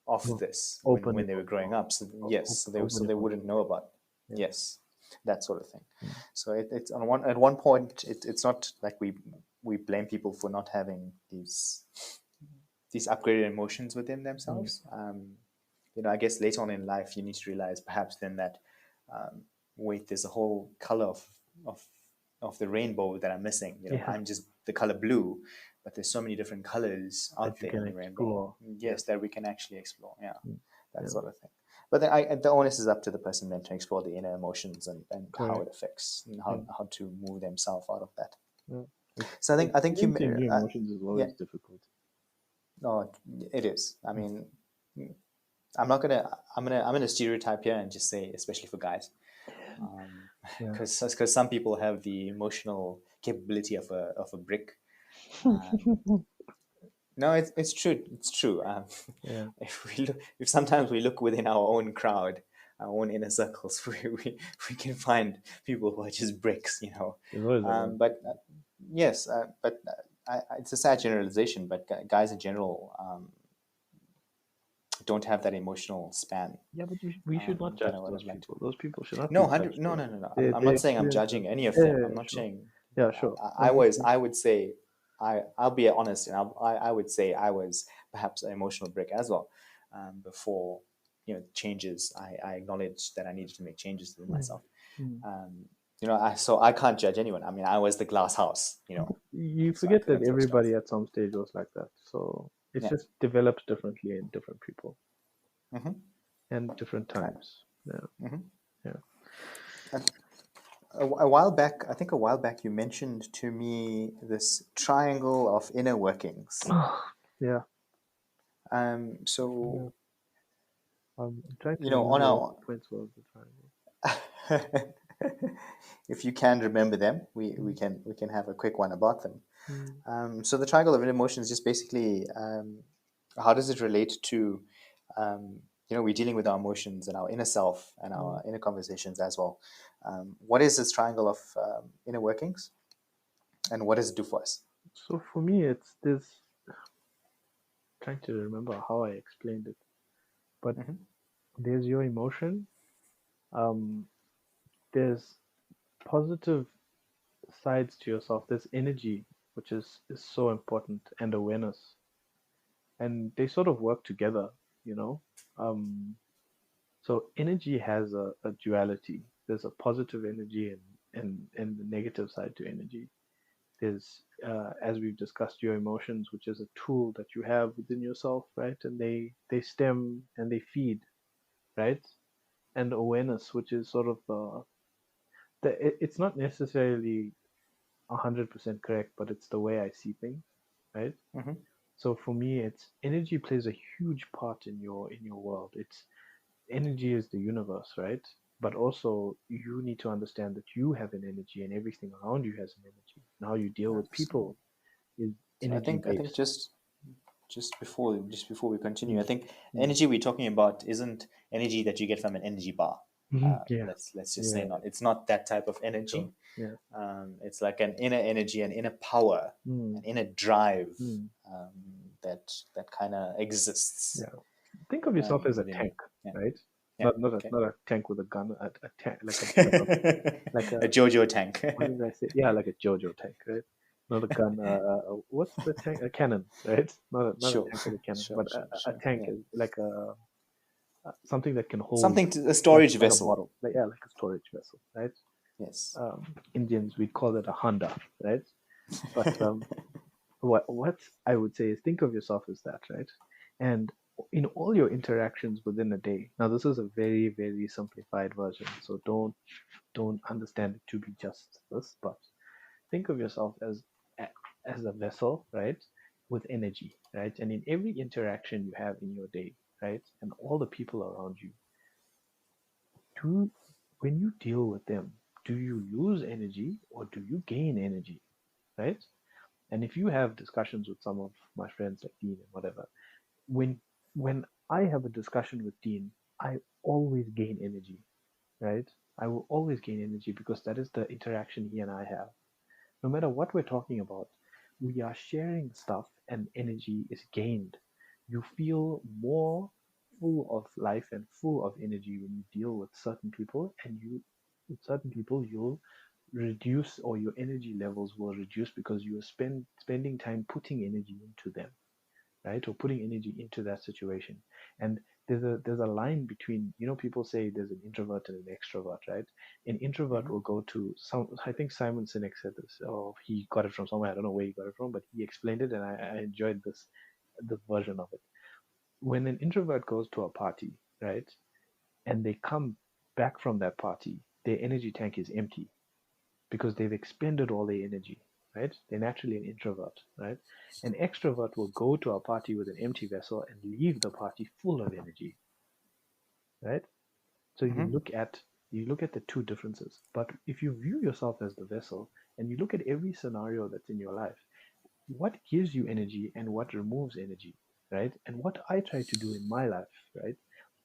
of No, this open when they were growing emotional, up. So yes, open so they wouldn't emotional know pain. about, Yeah. yes, that sort of thing. Mm. So it's on one at one point it's not like we blame people for not having these upgraded emotions within Mm. themselves. I guess later on in life you need to realize perhaps then that um, wait, there's a whole color of of the rainbow that I'm missing. Yeah. I'm just the color blue, but there's so many different colors That out you there in can the rainbow. explore. Yes. Yes, that we can actually explore. Yeah, Mm. that Yeah. sort of thing. But then the onus is up to the person then to explore the inner emotions and how Correct. it affects and Yeah. how to move themselves out of that. Yeah. So I think you, Experiencing new emotions is yeah, always difficult. no, it is. I Mm. mean, I'm gonna stereotype here and just say, especially for guys, Yeah. because some people have the emotional capability of a brick. Um, no, it's true. It's true. Yeah. If sometimes we look within our own crowd, our own inner circles, we can find people who are just bricks, you know. There's always that one But person. yes, but it's a sad generalization. But guys in general don't have that emotional span Yeah, but we should not that judge I would those have liked to. people. Those people should not be No, judged no, though. no, no, no. They I'm they not saying I'm experience that. judging any of Yeah, them. yeah, I'm yeah, not sure. saying. Yeah, sure. I I'm just was. I would say. I'll be honest, and I would say I was perhaps an emotional brick as well. Before changes, I acknowledged that I needed to make changes within mm, myself. mm. Um, so I can't judge anyone. I mean, I was the glass house. You So I forget that couldn't throw stones. everybody at some stage was like that. So it's Yeah. just developed differently in different people Mm-hmm. and different I, times. Yeah, mm-hmm. yeah. A while back, I think a while back, you mentioned to me this triangle of inner workings. Yeah, So, yeah. I'm trying to on remember what our, the points were of the triangle. if you can remember them, Mm, we can have a quick one about them. mm, So the triangle of emotions just basically how does it relate to we're dealing with our emotions and our inner self and mm. our inner conversations as well. What is this triangle of inner workings and what does it do for us? So for me, it's this. Trying to remember how I explained it, but Hmm. there's your emotion. Um, there's positive sides to yourself. There's energy, which is so important, and awareness, and they sort of work together. You know, um, so energy has a duality. There's a positive energy and the negative side to energy. There's as we've discussed, your emotions, which is a tool that you have within yourself, right? And they stem and they feed, right? And awareness, which is sort of it's not necessarily 100% correct, but it's the way I see things, right? Hmm. So for me, it's energy plays a huge part in your world. It's energy is the universe, right? But also you need to understand that you have an energy and everything around you has an energy. and how you deal Yeah. with people is So I energy think based. just before we continue, I Mm, think mm, energy we're talking about isn't energy that you get from an energy bar. mhm, yeah, Let's just say yeah, not. It's not that type of sure, energy. yeah, It's like an inner energy, an inner power, mm, an inner drive mm, um, that kind of exists yeah. Think of yourself as a within you. tank, Yeah. right? Yeah. Not Okay. a tank with a gun, a tank like a A Jojo tank. what did I say? Yeah, like a JoJo tank, right? Not a gun. What's the tank? A cannon, right? Not a Sure. tank with a cannon, Sure. but Sure. a Sure. tank Yeah. is like something that can hold Something to a storage like a vessel. bottle, like, yeah, like a storage vessel, right? Yes. Indians we call it a Honda, right? But what I would say is think of yourself as that, right? And in all your interactions within a day. Now this is a very simplified version, so don't understand it to be just this, but think of yourself as a vessel, right, with energy, right? And in every interaction you have in your day, right, and all the people around you, do when you deal with them, do you lose energy or do you gain energy, right? And if you have discussions with some of my friends like Dean and whatever, when when I have a discussion with Dean, I always gain energy, right? I will always gain energy because that is the interaction he and I have. No matter what we're talking about, we are sharing stuff and energy is gained. You feel more full of life and full of energy when you deal with certain people, and you, with certain people, you'll reduce or your energy levels will reduce because you are spending time putting energy into them, right? Or putting energy into that situation. And there's a line between, people say there's an introvert and an extrovert, right? An introvert Hmm. will go to some, I think Simon Sinek said this, or he got it from somewhere, I don't know where he got it from, but he explained it and I enjoyed this version of it. When an introvert goes to a party, right, and they come back from that party, their energy tank is empty because they've expended all their energy, right? They're naturally an introvert, right? An extrovert will go to a party with an empty vessel and leave the party full of energy, right? So Hmm. you look at the two differences. But if you view yourself as the vessel and you look at every scenario that's in your life, what gives you energy and what removes energy, right? And what I try to do in my life, right,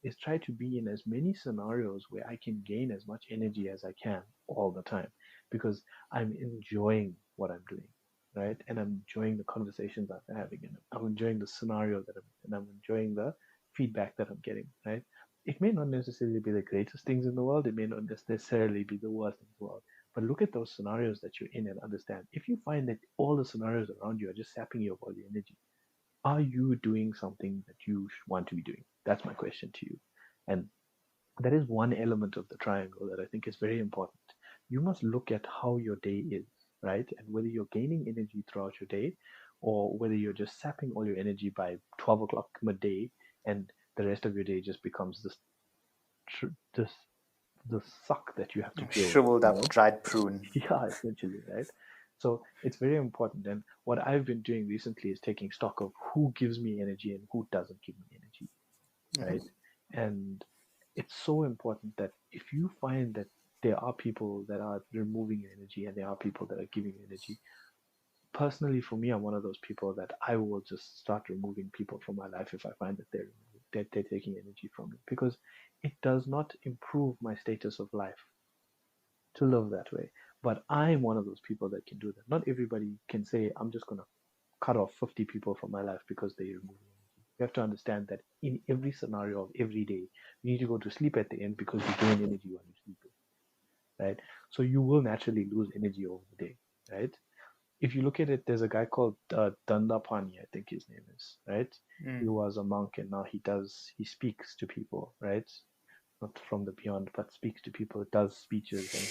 is try to be in as many scenarios where I can gain as much energy as I can all the time because I'm enjoying what I'm doing, right? And I'm enjoying the conversations I'm having, and I'm enjoying the scenario and I'm enjoying the feedback that I'm getting, right? It may not necessarily be the greatest things in the world, it may not necessarily be the worst in the world, but look at those scenarios that you're in and understand. If you find that all the scenarios around you are just sapping you of all your energy, are you doing something that you want to be doing? That's my question to you. And that is one element of the triangle that I think is very important. You must look at how your day is, right? And whether you're gaining energy throughout your day or whether you're just sapping all your energy by 12 o'clock midday and the rest of your day just becomes this the suck that you have to deal with, Shriveled up, dried prune. Yeah, essentially, right? So it's very important. And what I've been doing recently is taking stock of who gives me energy and who doesn't give me energy, right? Hmm. And it's so important that if you find that there are people that are removing your energy and there are people that are giving you energy, personally, for me, I'm one of those people that I will just start removing people from my life if I find that they're taking energy from me because it does not improve my status of life to live that way. But I'm one of those people that can do that. Not everybody can say, I'm just going to cut off 50 people from my life because they remove energy. You have to understand that in every scenario of every day, you need to go to sleep at the end because you gain energy while you're sleeping, right? So you will naturally lose energy over the day, right? If you look at it, there's a guy called Dandapani, I think his name is, right? He Mm. was a monk and now he speaks to people, right? Not from the beyond, but speaks to people, does speeches, and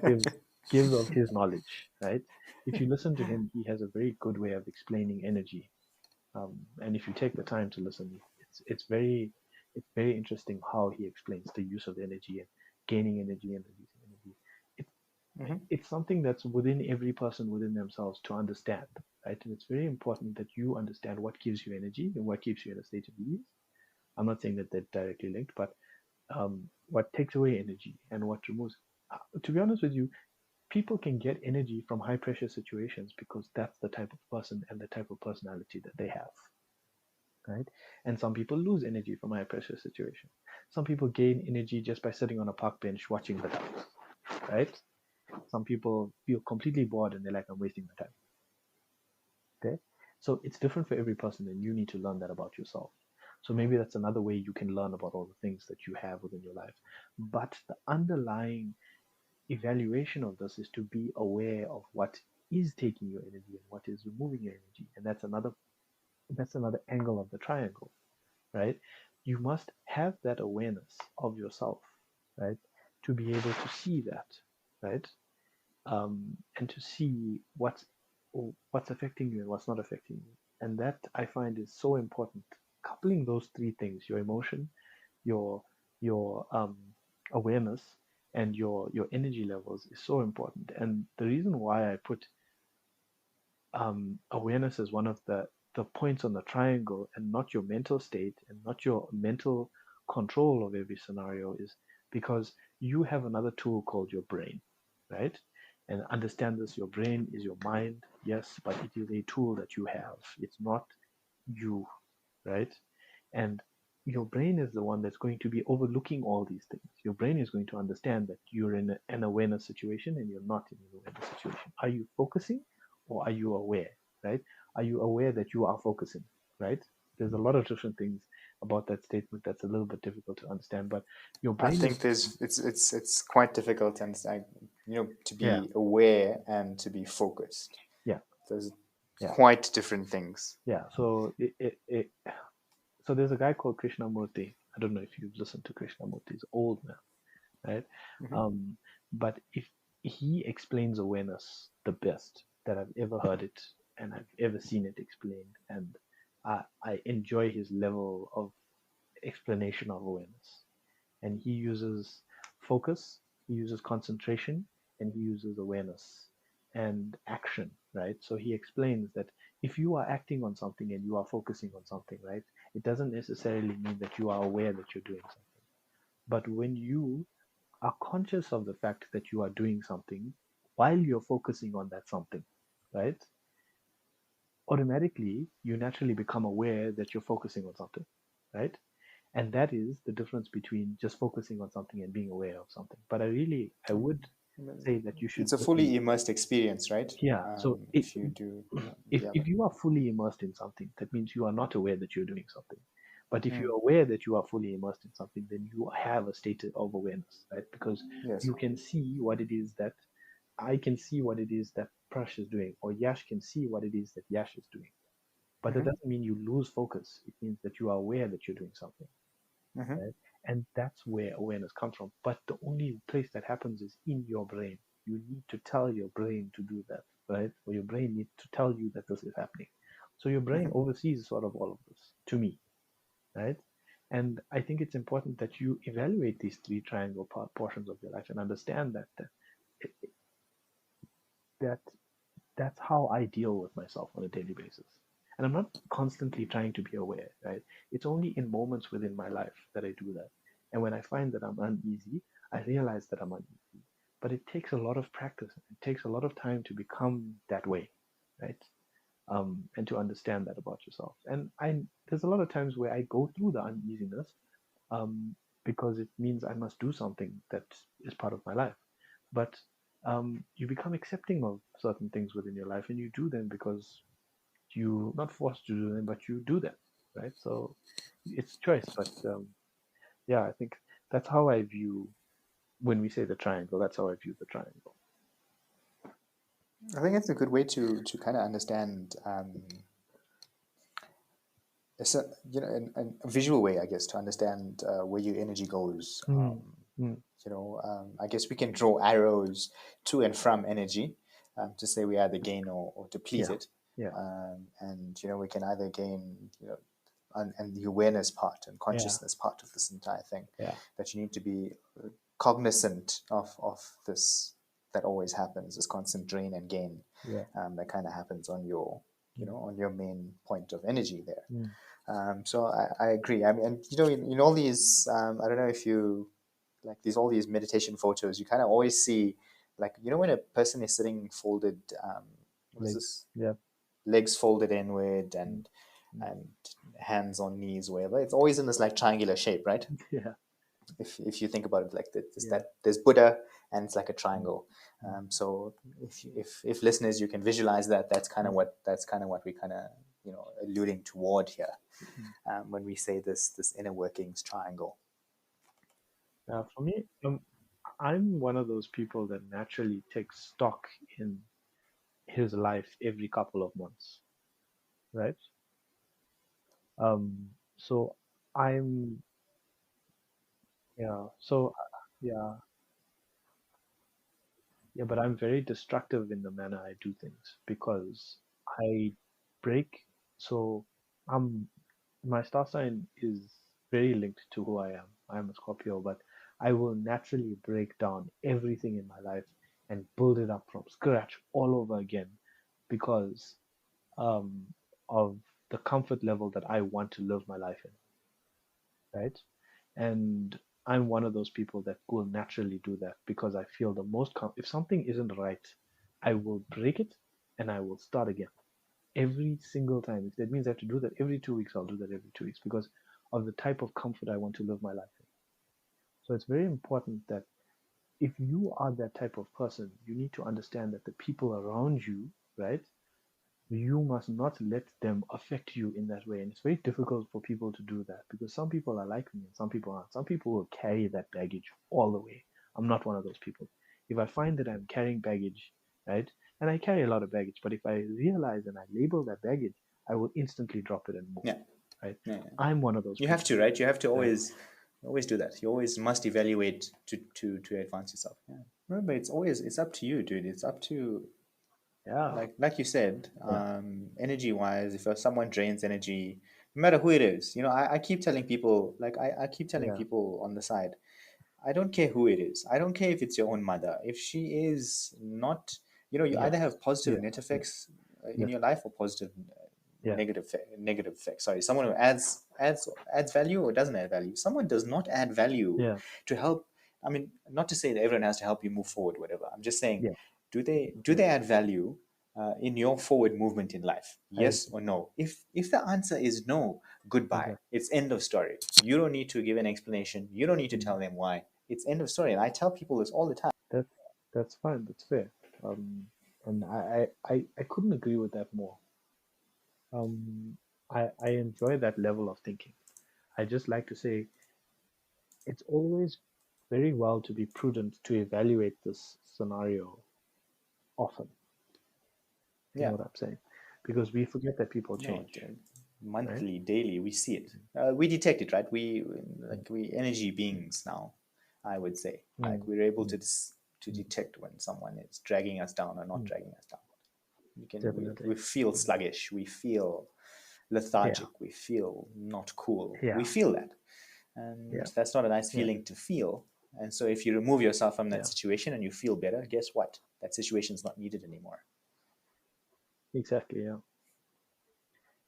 gives gives of his knowledge, right? If you listen to him, he has a very good way of explaining energy, and if you take the time to listen, it's very interesting how he explains the use of energy and gaining energy and releasing energy. It, Hmm. it's something that's within every person within themselves to understand, right? And it's very important that you understand what gives you energy and what keeps you in a state of ease. I'm not saying that they're directly linked, but what takes away energy and what removes. To be honest with you, people can get energy from high pressure situations because that's the type of person and the type of personality that they have, right? And some people lose energy from high pressure situations. Some people gain energy just by sitting on a park bench watching the ducks, right? Some people feel completely bored and they're like, I'm wasting my time. Okay. So it's different for every person, and you need to learn that about yourself. So maybe that's another way you can learn about all the things that you have within your life. But the underlying evaluation of this is to be aware of what is taking your energy and what is removing your energy. And that's another angle of the triangle, right? You must have that awareness of yourself, right? To be able to see that, right? And to see what's affecting you and what's not affecting you. And that I find is so important. Coupling those three things: your emotion, your your awareness, and your energy levels is so important. And the reason why I put awareness as one of the points on the triangle and not your mental state and not your mental control of every scenario is because you have another tool called your brain, right? And understand this: your brain is your mind, yes, but it is a tool that you have. It's not you, right? And your brain is the one that's going to be overlooking all these things. Your brain is going to understand that you're in an awareness situation and you're not in an awareness situation. Are you focusing or are you aware, right? Are you aware that you are focusing, right? There's a lot of different things about that statement that's a little bit difficult to understand, but your I brain is, think it's quite difficult to understand, to yeah, be aware and to be focused. yeah, Those are yeah, quite different things. yeah. So there's a guy called Krishnamurti. I don't know if you've listened to Krishnamurti. He's old man, right? Hmm. Um, but if he explains awareness the best that I've ever heard it and I've ever seen it explained, and I enjoy his level of explanation of awareness. And he uses focus, he uses concentration, and he uses awareness and action, right? So he explains that if you are acting on something and you are focusing on something, right, it doesn't necessarily mean that you are aware that you're doing something. But when you are conscious of the fact that you are doing something while you're focusing on that something, right? Automatically, you naturally become aware that you're focusing on something, right? And that is the difference between just focusing on something and being aware of something. But I would say that you should It's a really, fully immersed experience, right? yeah. So If you do, yeah, if you are fully immersed in something, that means you are not aware that you're doing something. But if mm, you're aware that you are fully immersed in something, then you have a state of awareness, right? Because yes, you can see what it is that I can see what it is that Prash is doing, or Yash can see what it is that Yash is doing. But that hmm, doesn't mean you lose focus. It means that you are aware that you're doing something, hmm, right? And that's where awareness comes from. But the only place that happens is in your brain. You need to tell your brain to do that, right? Or your brain needs to tell you that this is happening. So your brain hmm. oversees sort of all of this, to me, right? And I think it's important that you evaluate these three triangle portions of your life and understand that that's how I deal with myself on a daily basis. And I'm not constantly trying to be aware, right? It's only in moments within my life that I do that. And when I find that I'm uneasy, I realize that I'm uneasy. But it takes a lot of practice. It takes a lot of time to become that way, right? And to understand that about yourself. And there's a lot of times where I go through the uneasiness um, because it means I must do something that is part of my life. But you become accepting of certain things within your life, and you do them because you're not forced to do them, but you do them, right? So it's choice. But yeah, I think that's how I view when we say the triangle. That's how I view the triangle. I think it's a good way to kind of understand, in a visual way, I guess, to understand where your energy goes. Mm, mm, I guess we can draw arrows to and from energy, to say we either gain or deplete yeah, it. yeah, And we can either gain, and the awareness part and yeah, consciousness part of this entire thing, yeah, that you need to be cognizant of this, that always happens, this constant drain and gain, yeah. that kind of happens on your, Mm, on your main point of energy there. mm, So I agree. I mean, and in all these, I don't know if you like these all these meditation photos, you kind of always see like when a person is sitting folded, what is Legs. this? Yeah. Legs folded inward Mm, mm. and hands on knees, wherever. It's always in this like triangular shape, right? Yeah. If you think about it like this, Yeah. that there's Buddha and it's like a Mm, triangle. mm, So mm, if listeners, you can visualize that, mm, that's kind of what we kind of alluding toward here, mm. when we say this inner workings triangle. For me, I'm one of those people that naturally takes stock in his life every couple of months, right? So I'm, yeah, yeah, yeah, but I'm very destructive in the manner I do things because I break. So I'm, my star sign is very linked to who I am. I'm a Scorpio, but I will naturally break down everything in my life and build it up from scratch all over again because um, of the comfort level that I want to live my life in, right? And I'm one of those people that will naturally do that because I feel the most if something isn't right, I will break it and I will start again every single time. If that means I have to do that every 2 weeks, I'll do that every 2 weeks because of the type of comfort I want to live my life in. So it's very important that if you are that type of person, you need to understand that the people around you, right, you must not let them affect you in that way. And it's very difficult for people to do that because some people are like me and some people aren't. Some people will carry that baggage all the way. I'm not one of those people. If I find that I'm carrying baggage, right, and I carry a lot of baggage, but if I realize and I label that baggage, I will instantly drop it and move, Yeah, right? yeah. I'm one of those You have people, to, right? You have to right? always do that. You always must evaluate to advance yourself. Yeah. Remember, it's up to you, dude. It's up to, Yeah, like you said, yeah, energy wise. If someone drains energy, no matter who it is, I keep telling people, like I keep telling yeah, people on the side, I don't care who it is. I don't care if it's your own mother. If she is not, you yeah, either have positive yeah, net yeah, effects in yeah, your life or positive yeah, negative effects. Sorry, someone who adds value or doesn't add value. Someone does not add value yeah, to help. I mean, not to say that everyone has to help you move forward, whatever. I'm just saying, yeah, do yeah. they add value in your forward movement in life? I Yes agree. or no? If the answer is no, goodbye. Exactly. It's end of story. You don't need to give an explanation. You don't need to Mm. tell them why. It's end of story. And I tell people this all the time. That's that's fine. That's fair. Um, and I couldn't agree with that more. I enjoy that level of thinking. I just like to say it's always very well to be prudent to evaluate this scenario often. You know Yeah. what I'm saying? Because we forget that people No, change, right? monthly, daily, we see it. We detect it, right? Mm, We energy mm, beings now. I would say, like mm, we're able mm, to mm, detect when someone is dragging us down or not mm. dragging us down. We Definitely. feel Mm. sluggish. We feel Yeah, lethargic. We feel not cool. yeah, We feel that, and yeah, that's not a nice yeah, feeling to feel. And so, if you remove yourself from that yeah. situation and you feel better, guess what? That situation is not needed anymore. Exactly. Yeah.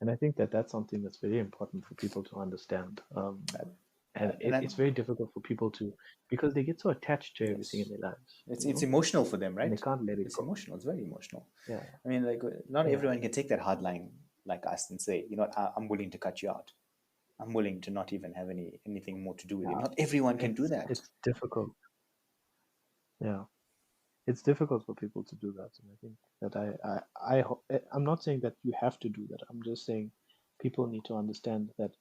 And I think that that's something that's very important for people to understand. That, And and it's very difficult for people to, because they get so attached to everything in yes, their lives, it's emotional for them, and they right? can't let it It's go. emotional. It's very emotional. Yeah, I mean, like not yeah, everyone can take that hard line like us and say, what, I'm willing to cut you out. I'm willing to not even have anything more to do with you. yeah. Not everyone can do that. It's difficult. Yeah, it's difficult for people to do that, and I think that I'm not saying that you have to do that. I'm just saying people need to understand that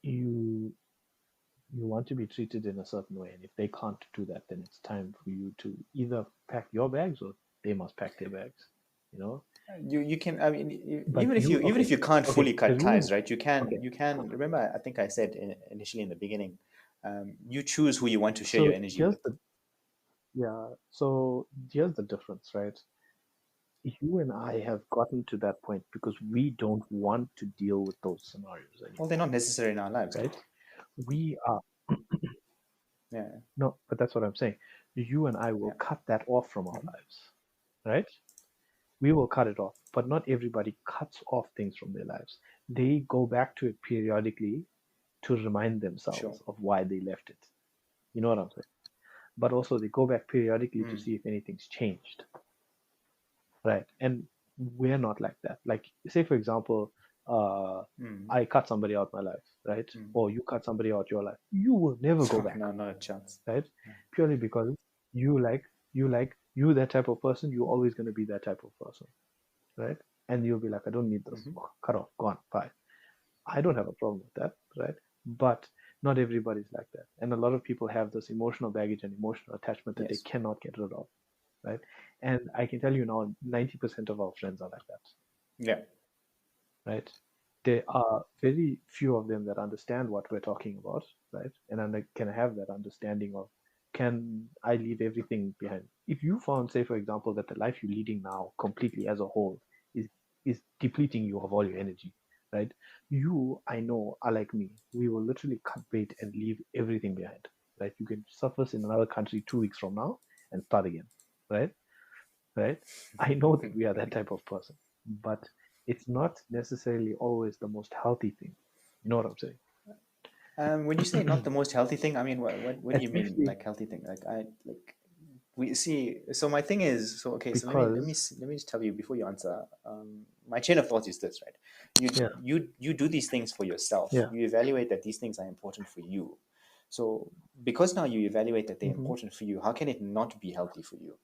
you you want to be treated in a certain way, and if they can't do that, then it's time for you to either pack your bags or they must pack their bags. You know, You can, I mean, but you even if okay, you can't fully okay. The cut reason ties, right? okay, You can remember. I think I said initially in the beginning, you choose who you want to share your so energy here's with. the yeah, so here's the difference, right? You and I have gotten to that point because we don't want to deal with those scenarios Well, they're anymore, not necessary in our lives, right? dude. We are Yeah, no, but that's what I'm saying. You and I will yeah, cut that off from our hmm lives, right? We will cut it off, but not everybody cuts off things from their lives. They go back to it periodically to remind sure. themselves of why they left it. You know what I'm saying? but also they go back periodically to Mm. see if anything's changed, right? And we're not like that. Like, say for example, uh, Mm. I cut somebody out my life, right? Mm. Or you cut somebody out your life, you will never go So back, no, not a chance. right? Yeah. Purely because you that type of person, you're always going to be that type of person, right? And you'll be like, I don't need this. Mm-hmm. Oh, cut off, gone, bye. I don't have a problem with that, right? But not everybody's like that. And a lot of people have this emotional baggage and emotional attachment that they Yes. cannot get rid of, right? And I can tell you now, 90% of our friends are like that, Yeah. right? There are very few of them that understand what we're talking about, right? And can have that understanding of, can I leave everything behind? If you found, say, for example, that the life you're leading now, completely as a whole, is is depleting you of all your energy, right? You, I know, are like me. We will literally cut bait and leave everything behind, right? You can surface in another country 2 weeks from now and start again, right? Right? I know that we are that type of person, but it's not necessarily always the most healthy thing. You know what I'm When you say not the saying? most healthy thing, I mean, what do you mean Especially like healthy thing? Like I like we see. So my thing is so okay. So because, let me just tell you before you answer. My chain of thought is this, right? You yeah, you do these things for yourself. yeah, You evaluate that these things are important for you. So because now you evaluate that they're hmm, important for you, how can it not be healthy for you?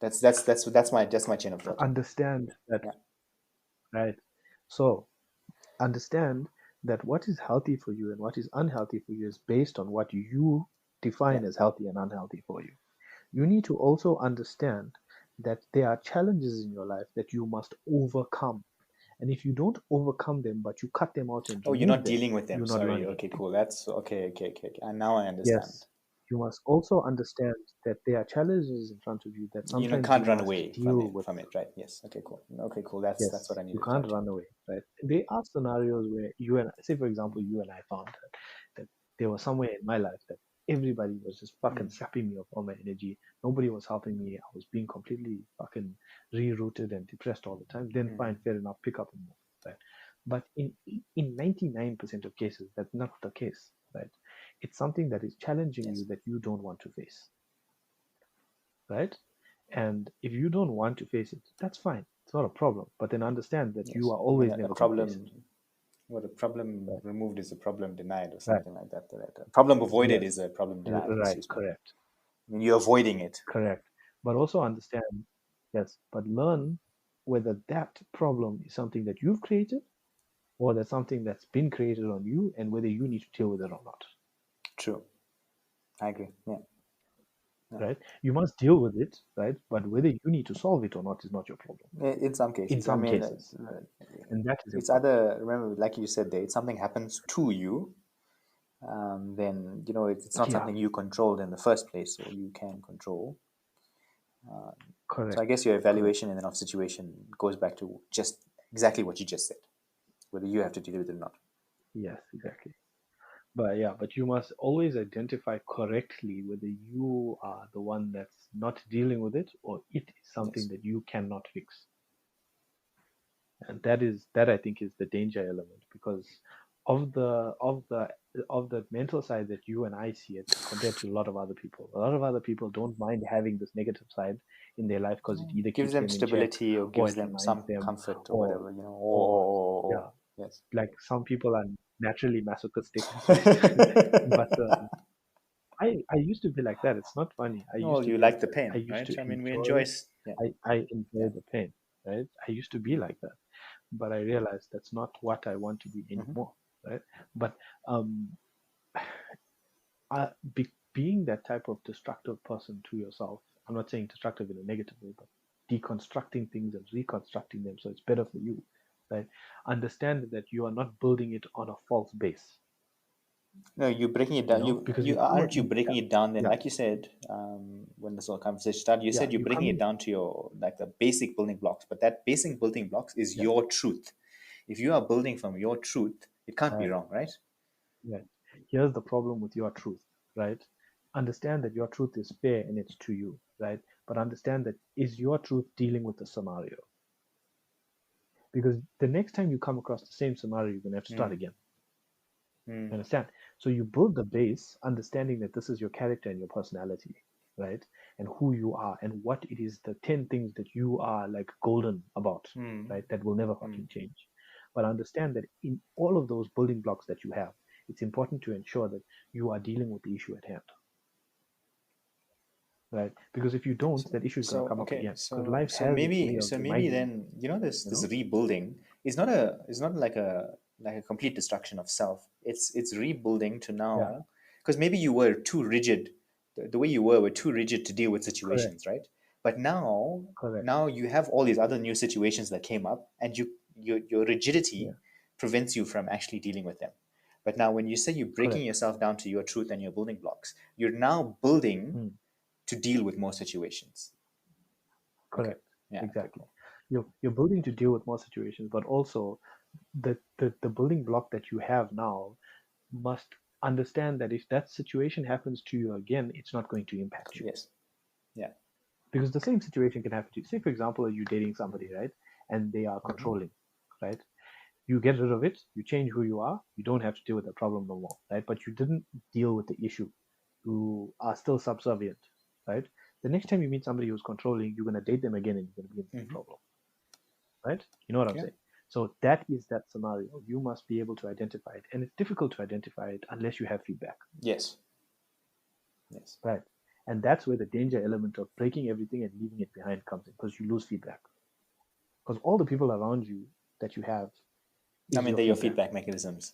That's my chain of thought. understand that, Yeah. right? So understand that what is healthy for you and what is unhealthy for you is based on what you Yeah. define as healthy and unhealthy for you. You need to also understand that there are challenges in your life that you must overcome. And if you don't overcome them, but you cut them out and Oh, you're remove not them, dealing with them. you're not Sorry. learning Okay, anything. cool. That's okay. Okay. Okay. Okay. And now I understand. Yes, you must also understand that there are challenges in front of you that You sometimes can't you run must away from deal it with. from it, right? Yes. Okay, cool. Okay, cool. That's what Yes, I you needed, can't right? run away, right? There are scenarios where you and, say, for example, Mm. you and I found that there was somewhere in my life that everybody was just fucking Mm. sapping me of all my energy. Nobody was helping me. I was being completely fucking rerouted and depressed all the time. Then Mm. fine, fair enough, pick up and move, right? But in 99% of cases, that's not the case, right? It's something that is challenging Yes. you that you don't want to face, right? And if you don't want to face it, that's fine. It's not a problem. But then understand that you Yes. are I mean, always a never going to face problem. it. What a problem Right. removed is a problem denied, or Right. something like that. Right? A problem avoided Yes. is a problem denied. Right. Excuse me. Correct. I mean, you're avoiding it. Correct. But also understand, yes, but learn whether that problem is something that you've created or that's something that's been created on you and whether you need to deal with it or not. True. I agree. Yeah. Yeah. Right. You must deal with it, right? But whether you need to solve it or not is not your problem In some in cases, I some mean, cases. Right. And that is it's important. either remember, like you said, there, if something happens to you, then it's not Yeah. something you controlled in the first place, or you can control. So I Correct. guess your Correct. evaluation in an off situation goes back to just exactly what you just said, whether you have to deal with it or not. Yes, exactly. But yeah, but you must always identify correctly whether you are the one that's not dealing with it or it is something Yes. that you cannot fix. And that I think is the danger element because of the of the of the mental side that you and I see it compared to a lot of other people. A lot of other people don't mind having this negative side in their life because it either Gives keeps them them in check stability or or gives it them reminds some them comfort or or whatever, or or yeah, yes. like some people are naturally masochistic, right? But I used to be like that. It's not funny. I used Well, to you be like like the that. I pain, used right? to I mean, we enjoy. enjoy. Yeah, I enjoy yeah. the pain, right? I used to be like that, but I realized that's not what I want to be Hmm. anymore, right? But um, being that type of destructive person to yourself, I'm not saying destructive in a negative way, but deconstructing things and reconstructing them so it's better for you, right? Understand that you are not building it on a false base, No, you're breaking it down. because You you come, aren't you breaking yeah, it down. Then, yeah, like you said, when this whole conversation started, you yeah, said you're you breaking come it in, down to your like the basic building blocks. But that basic building blocks is yeah, your truth. If you are building from your truth, it can't be right. wrong, right? Right. Here's the problem with your truth, right? Understand that your truth is fair and it's to you, right? But understand that is your truth dealing with the scenario? Because the next time you come across the same scenario, you're gonna have to start Mm. again. Mm. Understand? So you build the base, understanding that this is your character and your personality, right? And who you are and what it is, the 10 things that you are like golden about, Mm. right? That will never Mm. fucking change. But understand that in all of those building blocks that you have, it's important to ensure that you are dealing with the issue at hand, right? Because if you don't, that issue is going to come up Okay, again. Because life so has its way maybe of reminding you, then, you know, this you know? rebuilding is not like a complete destruction of self. It's rebuilding to Yeah, now, because maybe you were too rigid, the way you were too rigid to deal with correct, situations, right? But correct. now you have all these other new situations that came up, and your rigidity Yeah, prevents you from actually dealing with them. But now when you say you're breaking correct. yourself down to your truth and your building blocks, you're now building Mm. to deal with more situations. Okay. Correct. Yeah. Okay. Exactly. Cool. You're building to deal with more situations, but also the building block that you have now must understand that if that situation happens to you again, it's not going to impact you. Yes. Yeah. Because the same situation can happen to you. Say, for example, you're dating somebody, right? And they are Hmm. controlling, right? You get rid of it, you change who you are, you don't have to deal with the problem no more, right? But you didn't deal with the issue. You are still subservient, right? The next time you meet somebody who's controlling, you're going to date them again and you're going to be in the same Hmm. problem, right? You know what I'm Yeah. saying? So that is that scenario. You must be able to identify it. And it's difficult to identify it unless you have feedback, Yes. Yes. right? And that's where the danger element of breaking everything and leaving it behind comes in because you lose feedback. Because all the people around you that you have I is mean, your they're your feedback. feedback mechanisms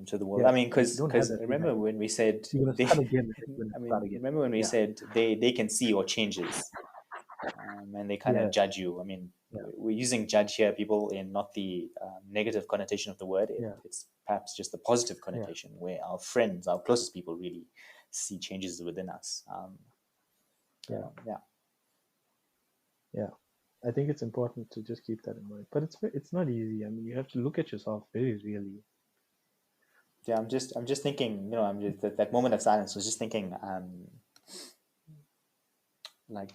to the world. I Yeah. mean, And if you because don't have that feedback, remember when we said you're going to they, start again and then you're going to I start mean, again. remember when we Yeah. said they can see your changes, and they kind of Yes. judge you. I mean, Yeah. we're using judge here, people, in not the negative connotation of the word. Yeah. It's perhaps just the positive Yeah. connotation, where our friends, our closest people, really see changes within us. Yeah. Yeah. Yeah. I think it's important to just keep that in mind. But it's not easy. I mean, you have to look at yourself very really. Yeah, I'm just thinking, you know, I'm just that moment of silence was just thinking, like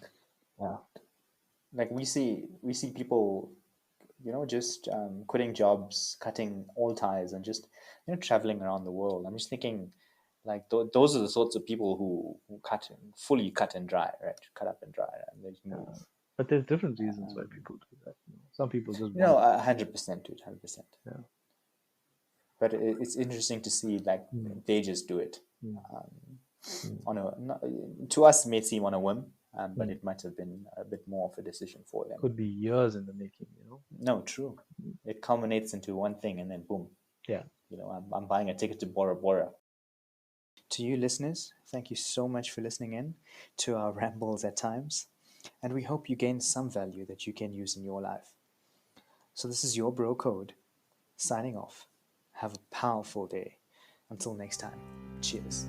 Yeah. we see people, you know, just quitting jobs, cutting all ties, and just, you know, traveling around the world. I'm just thinking, like those are the sorts of people who fully cut and dry, right? Cut up and dry, and they just Yeah. move. But there's different reasons why people do that. Some people just You know, want to. 100%, dude, 100%. Yeah. But it's interesting to see, like, Mm, they just do it mm, um, mm, on a not, to us it may seem on a whim, but mm. it might have been a bit more of a decision for them. Could be years in the making, you know? No, true. Mm. It culminates into one thing, and then boom, Yeah. you know, I'm buying a ticket to Bora Bora. To you listeners, thank you so much for listening in to our rambles at times, and we hope you gain some value that you can use in your life. So this is your bro code signing off. Have a powerful day. Until next time, cheers.